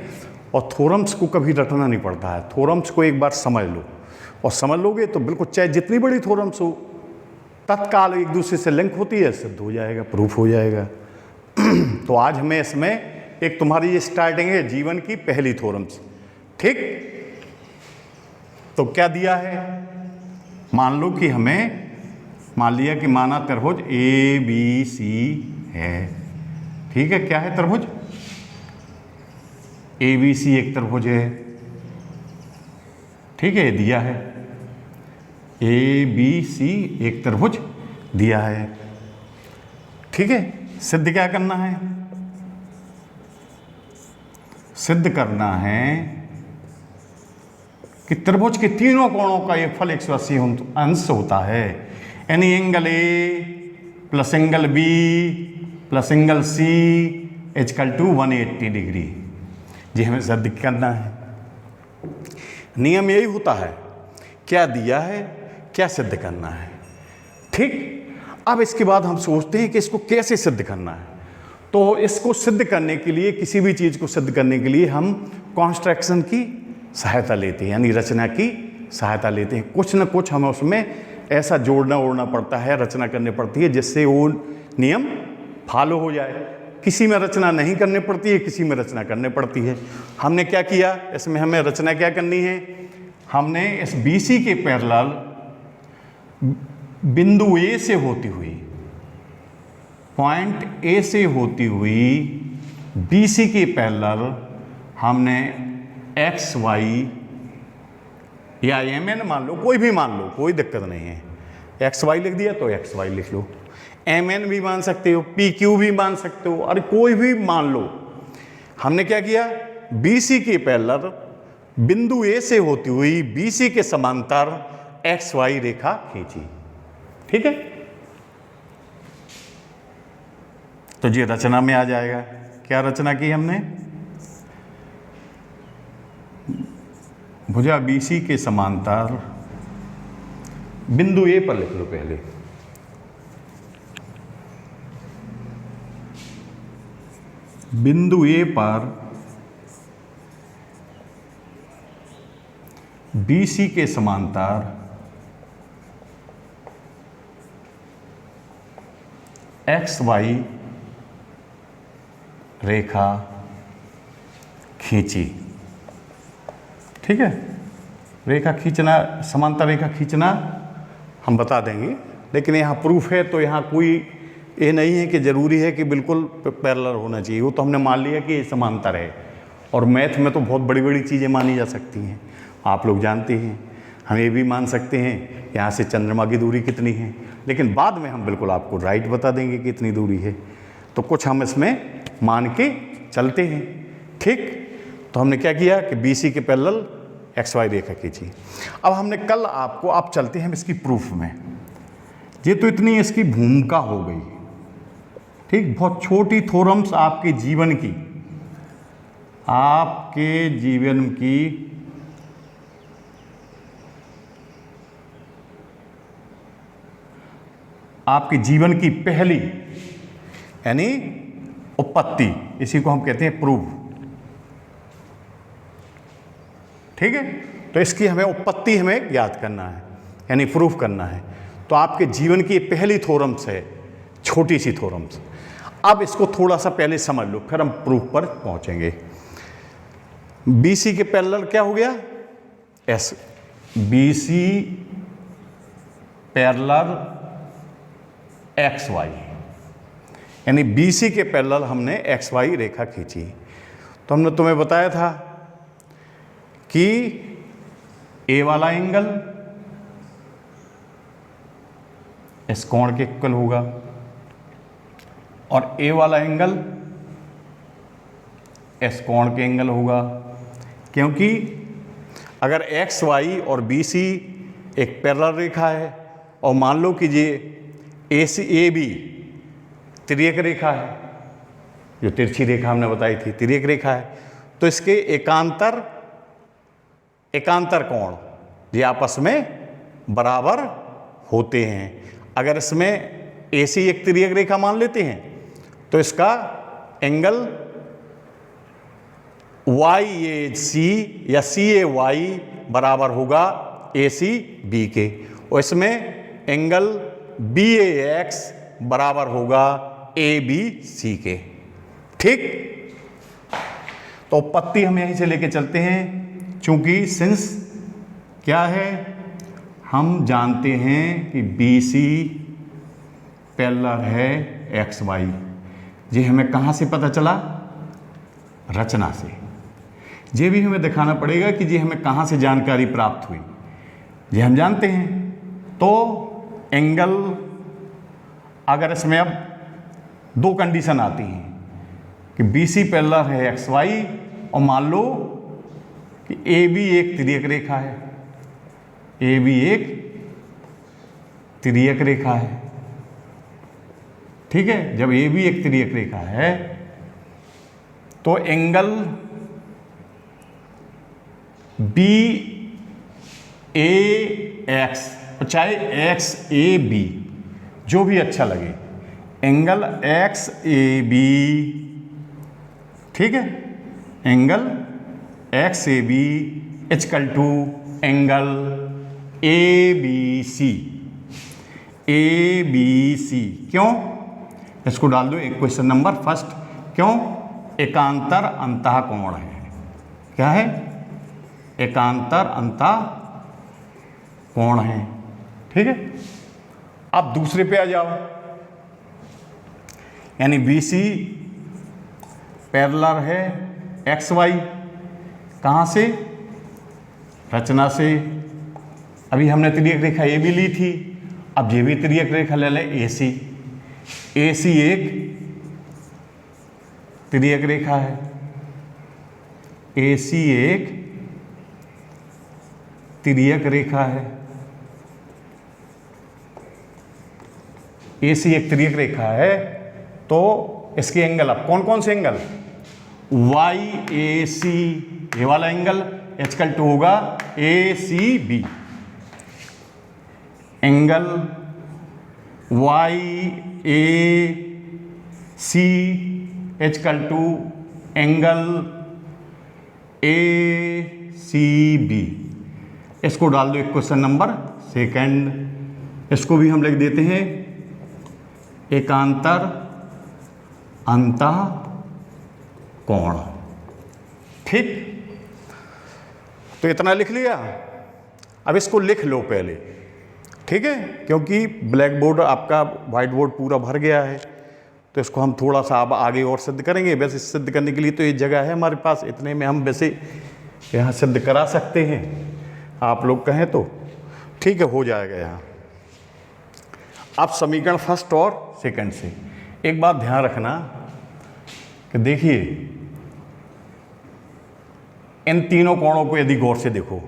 और थ्योरम्स को कभी रटना नहीं पड़ता है, थ्योरम्स को एक बार समझ लो, और समझ लोगे तो बिल्कुल चाहे जितनी बड़ी थ्योरम्स हो तत्काल एक दूसरे से लिंक होती है, सिद्ध हो जाएगा, प्रूफ हो जाएगा। तो आज हमें इसमें एक तुम्हारी ये स्टार्टिंग है जीवन की पहली थ्योरम्स, ठीक। तो क्या दिया है, मान लो कि हमें मान लिया कि माना त्रिभुज ABC है, ठीक है। क्या है त्रिभुज ABC, एक त्रिभुज है, ठीक है, दिया है ABC एक त्रिभुज दिया है, ठीक है। सिद्ध क्या करना है, सिद्ध करना है कि त्रिभुज के तीनों कोणों का ये फल 180 अंश होता है, यानी angle A plus angle B plus angle C equal to 180 degree. ये हमें सिद्ध करना है। नियम यही होता है, क्या दिया है, क्या सिद्ध करना है, ठीक। अब इसके बाद हम सोचते हैं कि इसको कैसे सिद्ध करना है। तो इसको सिद्ध करने के लिए, किसी भी चीज़ को सिद्ध करने के लिए हम कॉन्स्ट्रक्शन की सहायता लेते हैं, यानी रचना की सहायता लेते हैं। कुछ न कुछ हमें उसमें ऐसा जोड़ना ओढ़ना पड़ता है, रचना करनी पड़ती है, जिससे वो नियम फॉलो हो जाए। किसी में रचना नहीं करनी पड़ती है, किसी में रचना करनी पड़ती है। हमने क्या किया, इसमें हमें रचना क्या करनी है, हमने इस BC के पैरेलल बिंदु A से होती हुई, पॉइंट A से होती हुई BC के पैरेलल हमने XY या MN मान लो, कोई भी मान लो, कोई दिक्कत नहीं है। XY लिख दिया तो XY लिख लो, MN भी मान सकते हो, PQ भी मान सकते हो, अरे कोई भी मान लो। हमने क्या किया, BC के पैरेलल बिंदु A से होती हुई BC के समांतर XY रेखा खींची, ठीक है। तो ये रचना में आ जाएगा। क्या रचना की हमने, भुजा BC के समांतर बिंदु A पर लिख लो पहले, बिंदु A पर BC के समांतर XY रेखा खींची, ठीक है। रेखा खींचना, समांतर रेखा खींचना हम बता देंगे, लेकिन यहाँ प्रूफ है तो यहाँ कोई ये नहीं है कि ज़रूरी है कि बिल्कुल पैरेलल होना चाहिए। वो तो हमने मान लिया कि ये समांतर है, और मैथ में तो बहुत बड़ी बड़ी चीज़ें मानी जा सकती हैं, आप लोग जानते हैं। हम ये भी मान सकते हैं यहाँ से चंद्रमा की दूरी कितनी है, लेकिन बाद में हम बिल्कुल आपको राइट बता देंगे कि कितनी दूरी है। तो कुछ हम इसमें मान के चलते हैं, ठीक। तो हमने क्या किया कि BC के पैरेलल XY रेखा खींची। अब हमने कल आपको, अब चलते हैं हम इसकी प्रूफ में। ये तो इतनी इसकी भूमिका हो गई, ठीक। बहुत छोटी थ्योरम्स आपके जीवन की, आपके जीवन की आपके जीवन की पहली यानी उत्पत्ति, इसी को हम कहते हैं प्रूफ, ठीक है। तो इसकी हमें उत्पत्ति हमें याद करना है, यानी प्रूफ करना है। तो आपके जीवन की पहली थ्योरम्स है, छोटी सी थ्योरम्स। अब इसको थोड़ा सा पहले समझ लो, फिर हम प्रूफ पर पहुंचेंगे। BC के पैरेलल क्या हो गया, BC पैरेलल XY, यानी BC के पैरेलल हमने XY रेखा खींची। तो हमने तुम्हें बताया था कि A वाला एंगल इस कोण के इक्वल होगा, और A वाला एंगल एस कोण के एंगल होगा, क्योंकि अगर एक्स वाई और बी सी एक पैरेलल रेखा है और मान लो कि ये ए सी ए बी तिर्यक रेखा है, जो तिरछी रेखा हमने बताई थी तिर्यक रेखा है, तो इसके एकांतर कोण ये आपस में बराबर होते हैं। अगर इसमें ए सी एक तिर्यक रेखा मान लेते हैं तो इसका एंगल वाई ए सी या सी ए वाई बराबर होगा ए सी बी के, और इसमें एंगल बी ए एक्स बराबर होगा ए बी सी के। ठीक, तो पत्ती हम यहीं से लेके चलते हैं, चूंकि सिंस क्या है, हम जानते हैं कि बी सी पैरेलल है एक्स वाई। ये हमें कहाँ से पता चला? रचना से। ये भी हमें दिखाना पड़ेगा कि ये हमें कहाँ से जानकारी प्राप्त हुई, ये हम जानते हैं। तो एंगल, अगर इसमें अब दो कंडीशन आती हैं कि बी सी पैरेलल है एक्स वाई, और मान लो कि ए बी एक तिर्यक रेखा है, ए बी एक तिर्यक रेखा है। ठीक है, जब ए बी एक तिर्यक रेखा है तो एंगल बी ए एक्स, चाहे एक्स ए बी जो भी अच्छा लगे, एंगल एक्स ए बी, ठीक है, angle X A B equal to angle A B C, A B C. क्यों? इसको डाल दो एक क्वेश्चन नंबर फर्स्ट। क्यों? एकांतर अंतः कोण है। क्या है? एकांतर अंतः कोण है। ठीक है, अब दूसरे पे आ जाओ, यानी बी सी पैरेलल है एक्स वाई, कहाँ से? रचना से। अभी हमने तिर्यक रेखा ए बी ली थी, अब ये भी तिर्यक रेखा ले लें ए सी। ए सी एक तिर्यक रेखा है, ए सी एक तिर्यक रेखा है, ए सी एक तिर्यक रेखा है, तो इसके एंगल अब कौन कौन से एंगल? वाई ए सी, ये वाला एंगल इक्वल टू होगा A C B, angle Y A C equal to angle A C B. इसको डाल दो एक क्वेश्चन नंबर सेकंड। इसको भी हम लिख देते हैं एकांतर अंतः कोण। ठीक, तो इतना लिख लिया। अब इसको लिख लो पहले, ठीक है, क्योंकि ब्लैक बोर्ड आपका व्हाइट बोर्ड पूरा भर गया है, तो इसको हम थोड़ा सा अब आगे और सिद्ध करेंगे। वैसे सिद्ध करने के लिए तो ये जगह है हमारे पास, इतने में हम वैसे यहाँ सिद्ध करा सकते हैं, आप लोग कहें तो। ठीक है, हो जाएगा यहाँ। अब समीकरण फर्स्ट और सेकंड से एक बात ध्यान रखना कि देखिए, इन तीनों कोणों को यदि गौर से देखो,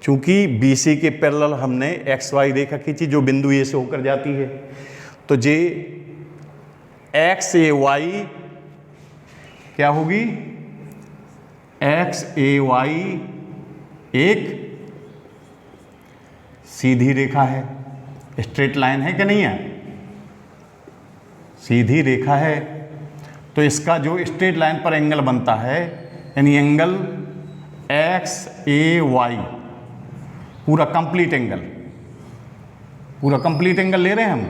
चूंकि BC के पैरेलल हमने एक्स वाई रेखा खींची जो बिंदु ए से होकर जाती है, तो जे एक्स ए वाई क्या होगी? एक्स ए वाई एक सीधी रेखा है, स्ट्रेट लाइन है कि नहीं है? सीधी रेखा है, तो इसका जो स्ट्रेट लाइन पर एंगल बनता है, यानी एंगल एक्स ए वाई पूरा कंप्लीट एंगल, पूरा कंप्लीट एंगल ले रहे हैं हम,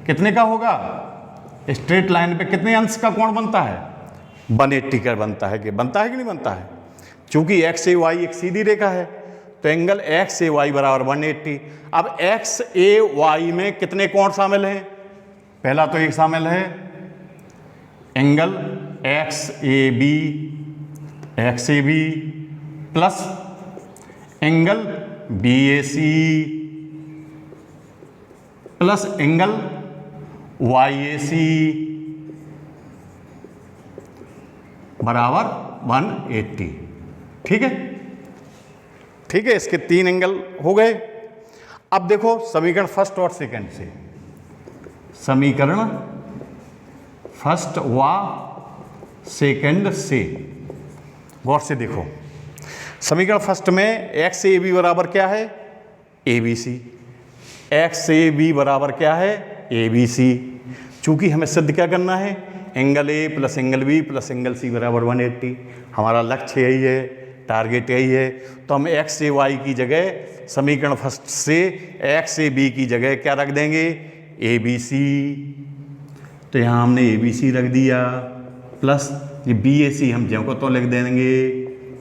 कितने का होगा? स्ट्रेट लाइन पे कितने अंश का कोण बनता है? 180 का बनता है कि नहीं बनता है? चूंकि एक्स ए वाई एक सीधी रेखा है, तो एंगल एक्स ए वाई बराबर 180। अब एक्स ए वाई में कितने कोण शामिल हैं? पहला तो एक शामिल है angle X A B plus angle B A C plus angle Y A C बराबर 180। ठीक है, ठीक है, इसके 3 एंगल हो गए। अब देखो समीकरण फर्स्ट और सेकंड से, समीकरण फर्स्ट व सेकंड से गौर से देखो। समीकरण फर्स्ट में एक्स ए बी बराबर क्या है, A B C. X A B बराबर क्या है, ए बी सी। चूंकि हमें सिद्ध क्या करना है, angle A plus angle B plus angle C बराबर 180। हमारा लक्ष्य यही है, टारगेट यही है। तो हम एक्स ए वाई की जगह समीकरण फर्स्ट से एक्स ए बी की जगह क्या रख देंगे, ए बी सी। तो यहाँ हमने ए बी सी रख दिया, प्लस ये बी ए सी हम ज्यों को तो लिख देंगे,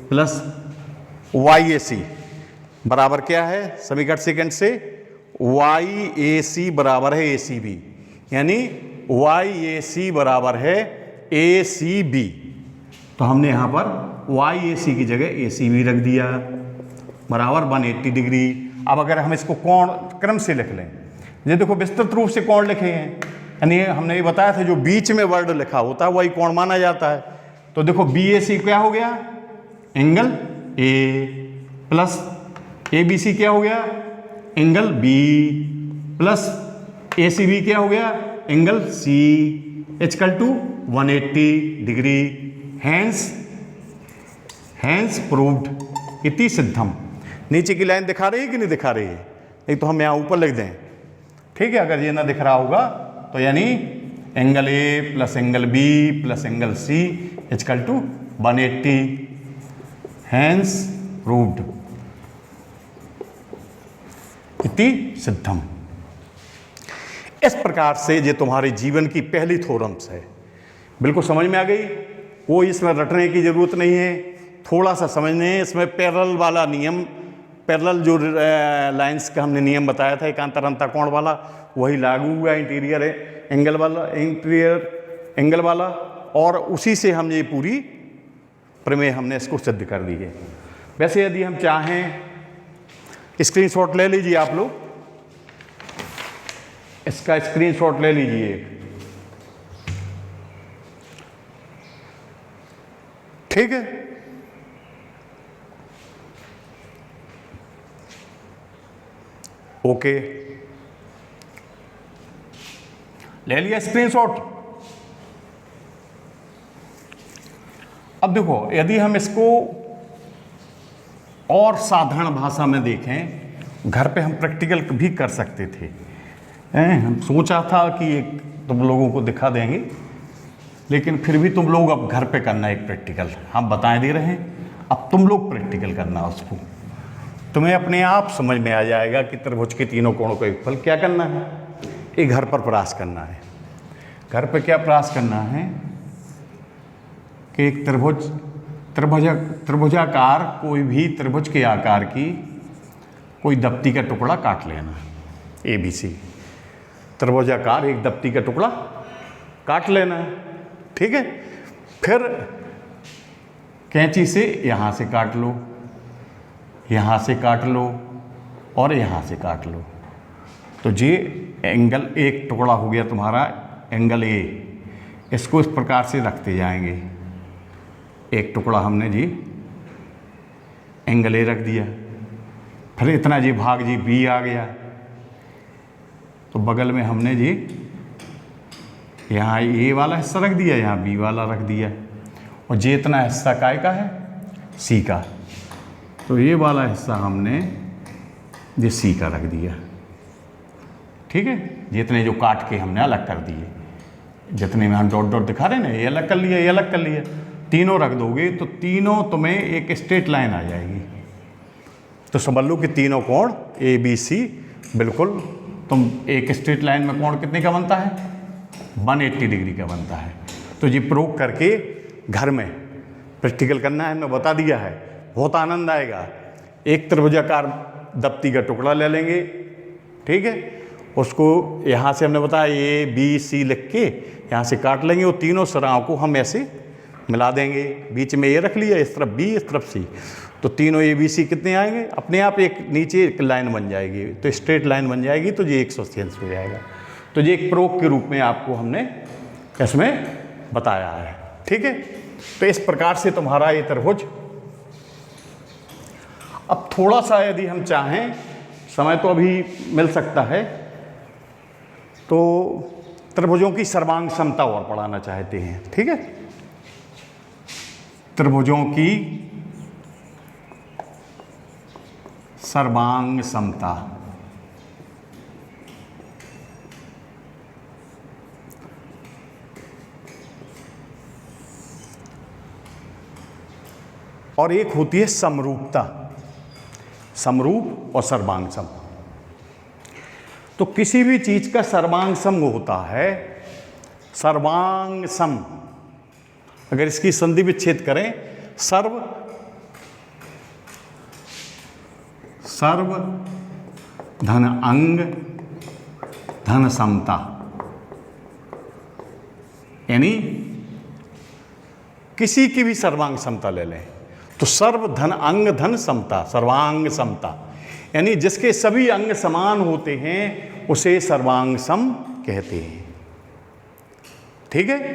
प्लस वाई ए सी बराबर क्या है, समीकरण सेकंड से वाई ए सी बराबर है ए सी बी, यानी वाई ए सी बराबर है ए सी बी। तो हमने यहाँ पर वाई ए सी की जगह ए सी बी रख दिया, बराबर 180 डिग्री। अब अगर हम इसको कोण क्रम से लिख लें, ये देखो विस्तृत रूप से कोण लिखे हैं, यानी हमने ये बताया था जो बीच में वर्ड लिखा होता है वही कोण माना जाता है। तो देखो बी ए सी क्या हो गया, angle A, plus A B C क्या हो गया, angle B, plus A C B क्या हो गया, angle C, equal to 180 degree. Hence proved इति सिद्धम। नीचे की लाइन दिखा रही है कि नहीं दिखा रही है, नहीं तो हम यहाँ ऊपर लिख दें। ठीक है, अगर ये ना दिख रहा होगा तो यानी angle A plus angle B plus angle C equal to 180। Hence proved इति सिद्धम। इस प्रकार से ये तुम्हारे जीवन की पहली थ्योरम्स है। बिल्कुल समझ में आ गई, कोई इसमें रटने की जरूरत नहीं है, थोड़ा सा समझने है। इसमें पैरेलल वाला नियम, पैरेलल जो लाइंस का हमने नियम बताया था एकांतर अंतः कोण वाला, वही लागू हुआ इंटीरियर एंगल वाला, इंटीरियर एंगल वाला, और उसी से हम ये पूरी प्रमेय हमने इसको सिद्ध कर दी है। वैसे यदि हम चाहें, स्क्रीनशॉट ले लीजिए आप लोग, इसका स्क्रीनशॉट ले लीजिए। ठीक है, ओके, ले लिया स्क्रीनशॉट। अब देखो यदि हम इसको और साधारण भाषा में देखें, घर पे हम प्रैक्टिकल भी कर सकते थे। हम सोचा था कि एक तुम लोगों को दिखा देंगे, लेकिन फिर भी तुम लोग अब घर पे करना एक प्रैक्टिकल, हम बताए दे रहे हैं, अब तुम लोग प्रैक्टिकल करना उसको। तुम्हें अपने आप समझ में आ जाएगा कि त्रिभुज के तीनों कोणों को एक फल क्या करना है, एक घर पर प्रयास करना है। घर पे क्या प्रयास करना है कि एक त्रिभुजाकार कोई भी त्रिभुज के आकार की कोई दप्ती का टुकड़ा काट लेना, ए बी सी। त्रिभुजाकार एक दप्ती का टुकड़ा काट लेना है, ठीक है। फिर कैंची से यहाँ से काट लो, यहाँ से काट लो और यहाँ से काट लो। तो ये एंगल एक टुकड़ा हो गया तुम्हारा एंगल ए। इसको इस प्रकार से रखते जाएंगे, एक टुकड़ा हमने जी एंगल ए रख दिया, फिर इतना जी भाग जी बी आ गया, तो बगल में हमने जी यहाँ ए वाला हिस्सा रख दिया, यहाँ बी वाला रख दिया, और ये इतना हिस्सा काय का है, सी का। तो ये वाला हिस्सा हमने ये सी का रख दिया, ठीक है। जितने जो काट के हमने अलग कर दिए, जितने में हम डॉट डॉट दिखा रहे हैं ना, ये अलग कर लिया, ये अलग कर लिया, तीनों रख दोगे तो तीनों तुम्हें एक स्ट्रेट लाइन आ जाएगी। तो समझ लो कि तीनों कोण ए बी सी बिल्कुल तुम एक स्ट्रेट लाइन में कोण कितने का बनता है, 180 डिग्री का बनता है। तो ये प्रयोग करके घर में प्रैक्टिकल करना है, मैं बता दिया है, बहुत आनंद आएगा। एक त्रिभुजाकार दप्ती का टुकड़ा ले लेंगे, ठीक है, उसको यहाँ से हमने बताया ए बी सी लिख के यहाँ से काट लेंगे, और तीनों सिराओं को हम ऐसे मिला देंगे, बीच में ए रख लिया, इस तरफ बी इस तरफ सी, तो तीनों ए बी सी कितने आएंगे, अपने आप एक नीचे एक लाइन बन जाएगी, तो स्ट्रेट लाइन बन जाएगी, तो ये 180 अंश हो जाएगा। तो ये एक प्रयोग के रूप में आपको हमने इसमें बताया है, ठीक है। तो इस प्रकार से तुम्हारा ये त्रिभुज। अब थोड़ा सा यदि हम चाहें, समय तो अभी मिल सकता है, तो त्रिभुजों की सर्वांग समता और पढ़ाना चाहते हैं। ठीक है, त्रिभुजों की सर्वांग समता। और एक होती है समरूपता, समरूप और सर्वांग सम। तो किसी भी चीज का सर्वांग सम होता है, सर्वांग सम। अगर इसकी संधि विच्छेद करें, सर्व सर्व धन अंग धन समता, यानी किसी की भी सर्वांग समता ले लें तो सर्व धन अंग धन समता, सर्वांग समता, यानी जिसके सभी अंग समान होते हैं उसे सर्वांग सम कहते हैं। ठीक है,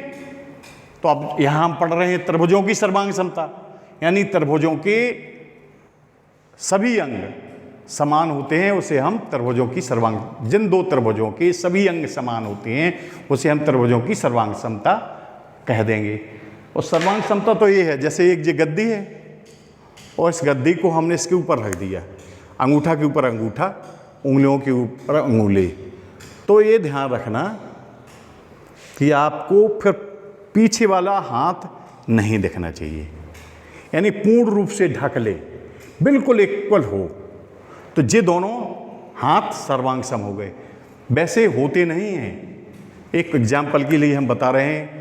तो अब यहां हम पढ़ रहे हैं त्रिभुजों की सर्वांग समता, यानी त्रिभुजों के सभी अंग समान होते हैं उसे हम त्रिभुजों की सर्वांग, जिन दो त्रिभुजों के सभी अंग समान होते हैं उसे हम त्रिभुजों की सर्वांग समता कह देंगे। और सर्वांग समता तो ये है, जैसे एक ये गद्दी है और इस गद्दी को हमने इसके ऊपर रख दिया, अंगूठा के ऊपर अंगूठा, उंगलियों के ऊपर उंगली, तो ये ध्यान रखना कि आपको फिर पीछे वाला हाथ नहीं दिखना चाहिए, यानी पूर्ण रूप से ढक ले, बिल्कुल इक्वल हो, तो ये दोनों हाथ सर्वांग सम हो गए। वैसे होते नहीं हैं, एक एग्जाम्पल के लिए हम बता रहे हैं।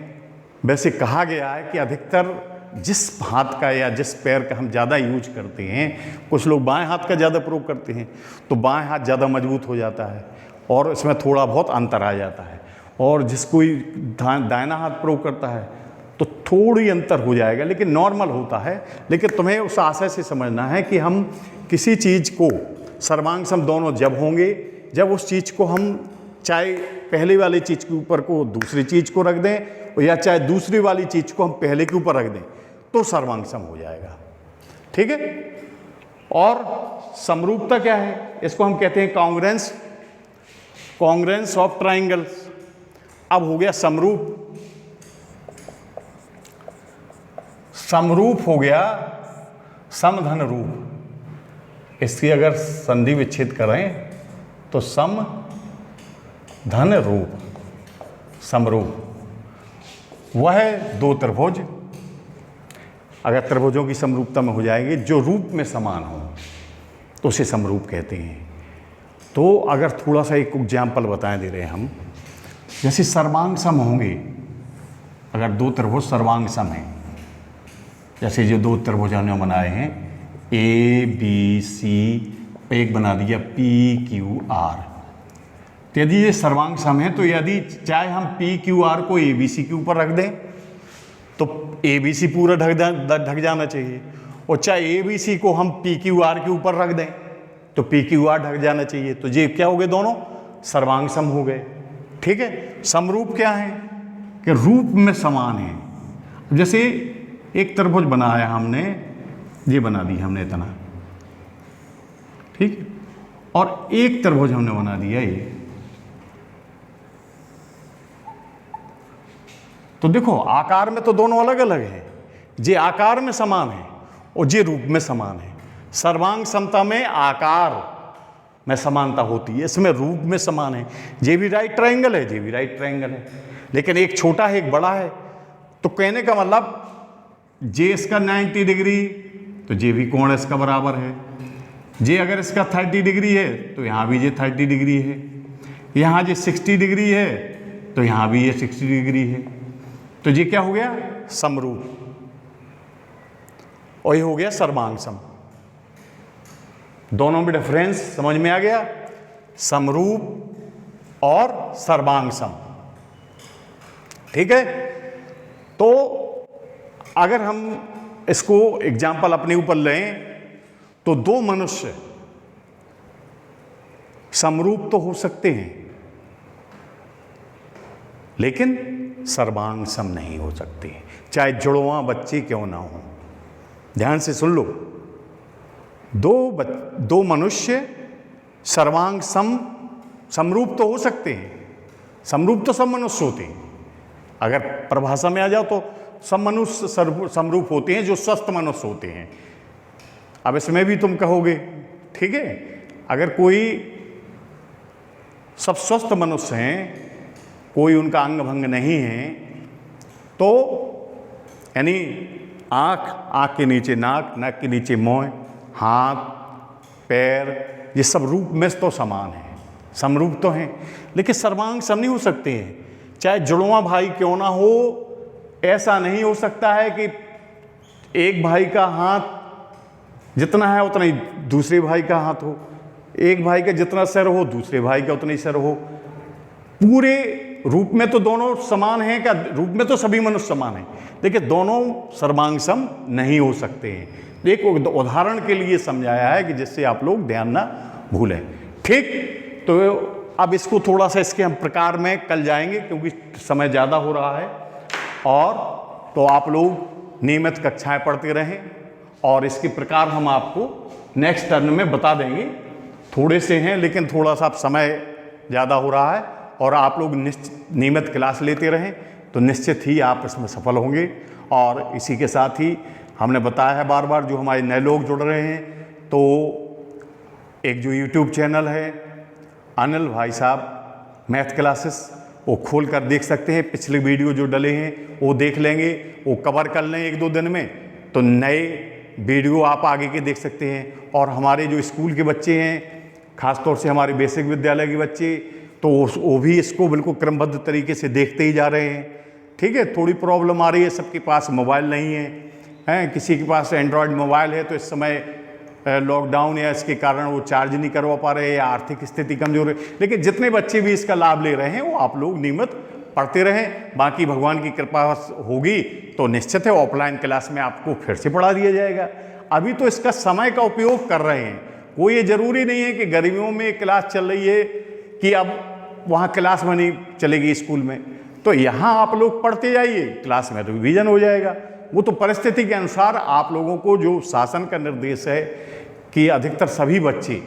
वैसे कहा गया है कि अधिकतर जिस हाथ का या जिस पैर का हम ज़्यादा यूज करते हैं, कुछ लोग बाएं हाथ का ज़्यादा प्रयोग करते हैं, तो बाएं हाथ ज़्यादा मजबूत हो जाता है और इसमें थोड़ा बहुत अंतर आ जाता है, और जिस कोई दाहिना हाथ प्रयोग करता है तो थोड़ी अंतर हो जाएगा, लेकिन नॉर्मल होता है। लेकिन तुम्हें उस आशय से समझना है कि हम किसी चीज़ को सर्वांग सम दोनों जब होंगे, जब उस चीज़ को हम चाहे पहले वाली चीज़ के ऊपर को दूसरी चीज़ को रख दें या चाहे दूसरी वाली चीज़ को हम पहले के ऊपर रख दें तो सर्वांग सम हो जाएगा। ठीक है, और समरूपता क्या है? इसको हम कहते हैं कॉन्ग्रुएंस, कॉन्ग्रुएंस ऑफ ट्राइंगल्स। अब हो गया समरूप, समरूप हो गया समधन रूप। इसकी अगर संधि विच्छेद करें तो सम धन रूप, समरूप। वह दो त्रिभुज अगर त्रिभुजों की समरूपता में हो जाएंगे, जो रूप में समान हो तो उसे समरूप कहते हैं। तो अगर थोड़ा सा एक एग्जाम्पल बताएं दे रहे हैं हम, जैसे सर्वांग सम होंगे, अगर दो त्रिभुज सर्वांग सम हैं, जैसे जो दो त्रिभुज हमने बनाए हैं ए बी सी, एक बना दिया पी क्यू आर, तो यदि ये सर्वांग सम है तो यदि चाहे हम पी क्यू आर को ए बी सी के ऊपर रख दें तो ए बी सी पूरा ढक जाना चाहिए, और चाहे ए बी सी को हम पी क्यू आर के ऊपर रख दें तो पी क्यू आर ढक जाना चाहिए। तो ये क्या हो गए? दोनों सर्वांग सम हो गए। ठीक है, समरूप क्या है कि रूप में समान है। जैसे एक त्रिभुज बनाया हमने, ये बना दी हमने इतना, ठीक है, और एक त्रिभुज हमने बना दिया ये, तो देखो आकार में तो दोनों अलग अलग हैं, ये आकार में समान है और ये रूप में समान है। सर्वांग समता में आकार में समानता होती है, इसमें रूप में समान है। ये भी राइट ट्रायंगल है, ये भी राइट ट्रायंगल है, लेकिन एक छोटा है एक बड़ा है। तो कहने का मतलब जे इसका 90 डिग्री तो जे भी कोण इसका बराबर है। जे अगर इसका 30 डिग्री है तो यहाँ भी ये 30 डिग्री है, यहाँ ये 60 डिग्री है तो यहाँ भी ये 60 डिग्री है। तो ये क्या हो गया? समरूप, और ये हो गया सर्वांग सम। दोनों में डिफरेंस समझ में आ गया? समरूप और सर्वांग सम। ठीक है, तो अगर हम इसको एग्जाम्पल अपने ऊपर लें तो दो मनुष्य समरूप तो हो सकते हैं, लेकिन सर्वांग सम नहीं हो सकते, चाहे जुड़वां बच्चे क्यों ना हो। ध्यान से सुन लो, दो मनुष्य सर्वांग समरूप तो हो सकते हैं, समरूप तो सब मनुष्य होते हैं। अगर परिभाषा में आ जाओ तो सब मनुष्य समरूप होते हैं जो स्वस्थ मनुष्य होते हैं। अब इसमें भी तुम कहोगे ठीक है, अगर कोई सब स्वस्थ मनुष्य हैं, कोई उनका अंग भंग नहीं है, तो यानी आँख के नीचे नाक, नाक के नीचे मुँह, हाथ पैर, ये सब रूप में तो समान है, समरूप तो हैं, लेकिन सर्वांग सम नहीं हो सकते हैं। चाहे जुड़वां भाई क्यों ना हो, ऐसा नहीं हो सकता है कि एक भाई का हाथ जितना है उतना ही दूसरे भाई का हाथ हो, एक भाई का जितना सिर हो दूसरे भाई का उतना ही सिर हो। पूरे रूप में तो दोनों समान हैं, क्या रूप में तो सभी मनुष्य समान हैं, लेकिन दोनों सर्वांग सम नहीं हो सकते हैं। एक उदाहरण के लिए समझाया है कि जिससे आप लोग ध्यान ना भूलें। ठीक, तो अब इसको थोड़ा सा इसके हम प्रकार में कल जाएंगे क्योंकि समय ज़्यादा हो रहा है। और तो आप लोग नियमित कक्षाएं पढ़ते रहें और इसके प्रकार हम आपको नेक्स्ट टर्न में बता देंगे। थोड़े से हैं लेकिन थोड़ा सा समय ज़्यादा हो रहा है और आप लोग नियमित क्लास लेते रहें तो निश्चित ही आप इसमें सफल होंगे। और इसी के साथ ही हमने बताया है बार बार, जो हमारे नए लोग जुड़ रहे हैं, तो एक जो YouTube चैनल है अनिल भाई साहब मैथ क्लासेस, वो खोल कर देख सकते हैं। पिछले वीडियो जो डले हैं वो देख लेंगे, वो कवर कर लें 1-2 दिन में, तो नए वीडियो आप आगे के देख सकते हैं। और हमारे जो स्कूल के बच्चे हैं, ख़ासतौर से हमारे बेसिक विद्यालय के बच्चे, तो वो भी इसको बिल्कुल क्रमबद्ध तरीके से देखते ही जा रहे हैं। ठीक है, थोड़ी प्रॉब्लम आ रही है, सबके पास मोबाइल नहीं है, किसी के पास एंड्रॉयड मोबाइल है तो इस समय लॉकडाउन या इसके कारण वो चार्ज नहीं करवा पा रहे या आर्थिक स्थिति कमजोर है, लेकिन जितने बच्चे भी इसका लाभ ले रहे हैं वो आप लोग नियमित पढ़ते रहें। बाकी भगवान की कृपा होगी तो निश्चित है ऑफलाइन क्लास में आपको फिर से पढ़ा दिया जाएगा। अभी तो इसका समय का उपयोग कर रहे हैं, कोई ये ज़रूरी नहीं है कि गर्मियों में क्लास चल रही है कि अब वहाँ क्लास में नहीं चलेगी स्कूल में, तो यहाँ आप लोग पढ़ते जाइए, क्लास में रिवीजन हो जाएगा। वो तो परिस्थिति के अनुसार आप लोगों को जो शासन का निर्देश है कि अधिकतर सभी बच्चे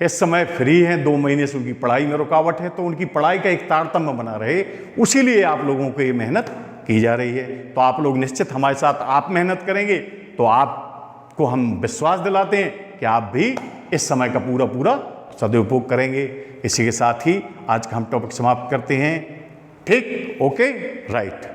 इस समय फ्री हैं, 2 महीने से उनकी पढ़ाई में रुकावट है, तो उनकी पढ़ाई का एक तारतम्य बना रहे, उसी लिए आप लोगों को ये मेहनत की जा रही है। तो आप लोग निश्चित हमारे साथ आप मेहनत करेंगे तो आपको हम विश्वास दिलाते हैं कि आप भी इस समय का पूरा सदुपयोग करेंगे। इसी के साथ ही आज का हम टॉपिक समाप्त करते हैं। ठीक, ओके, राइट।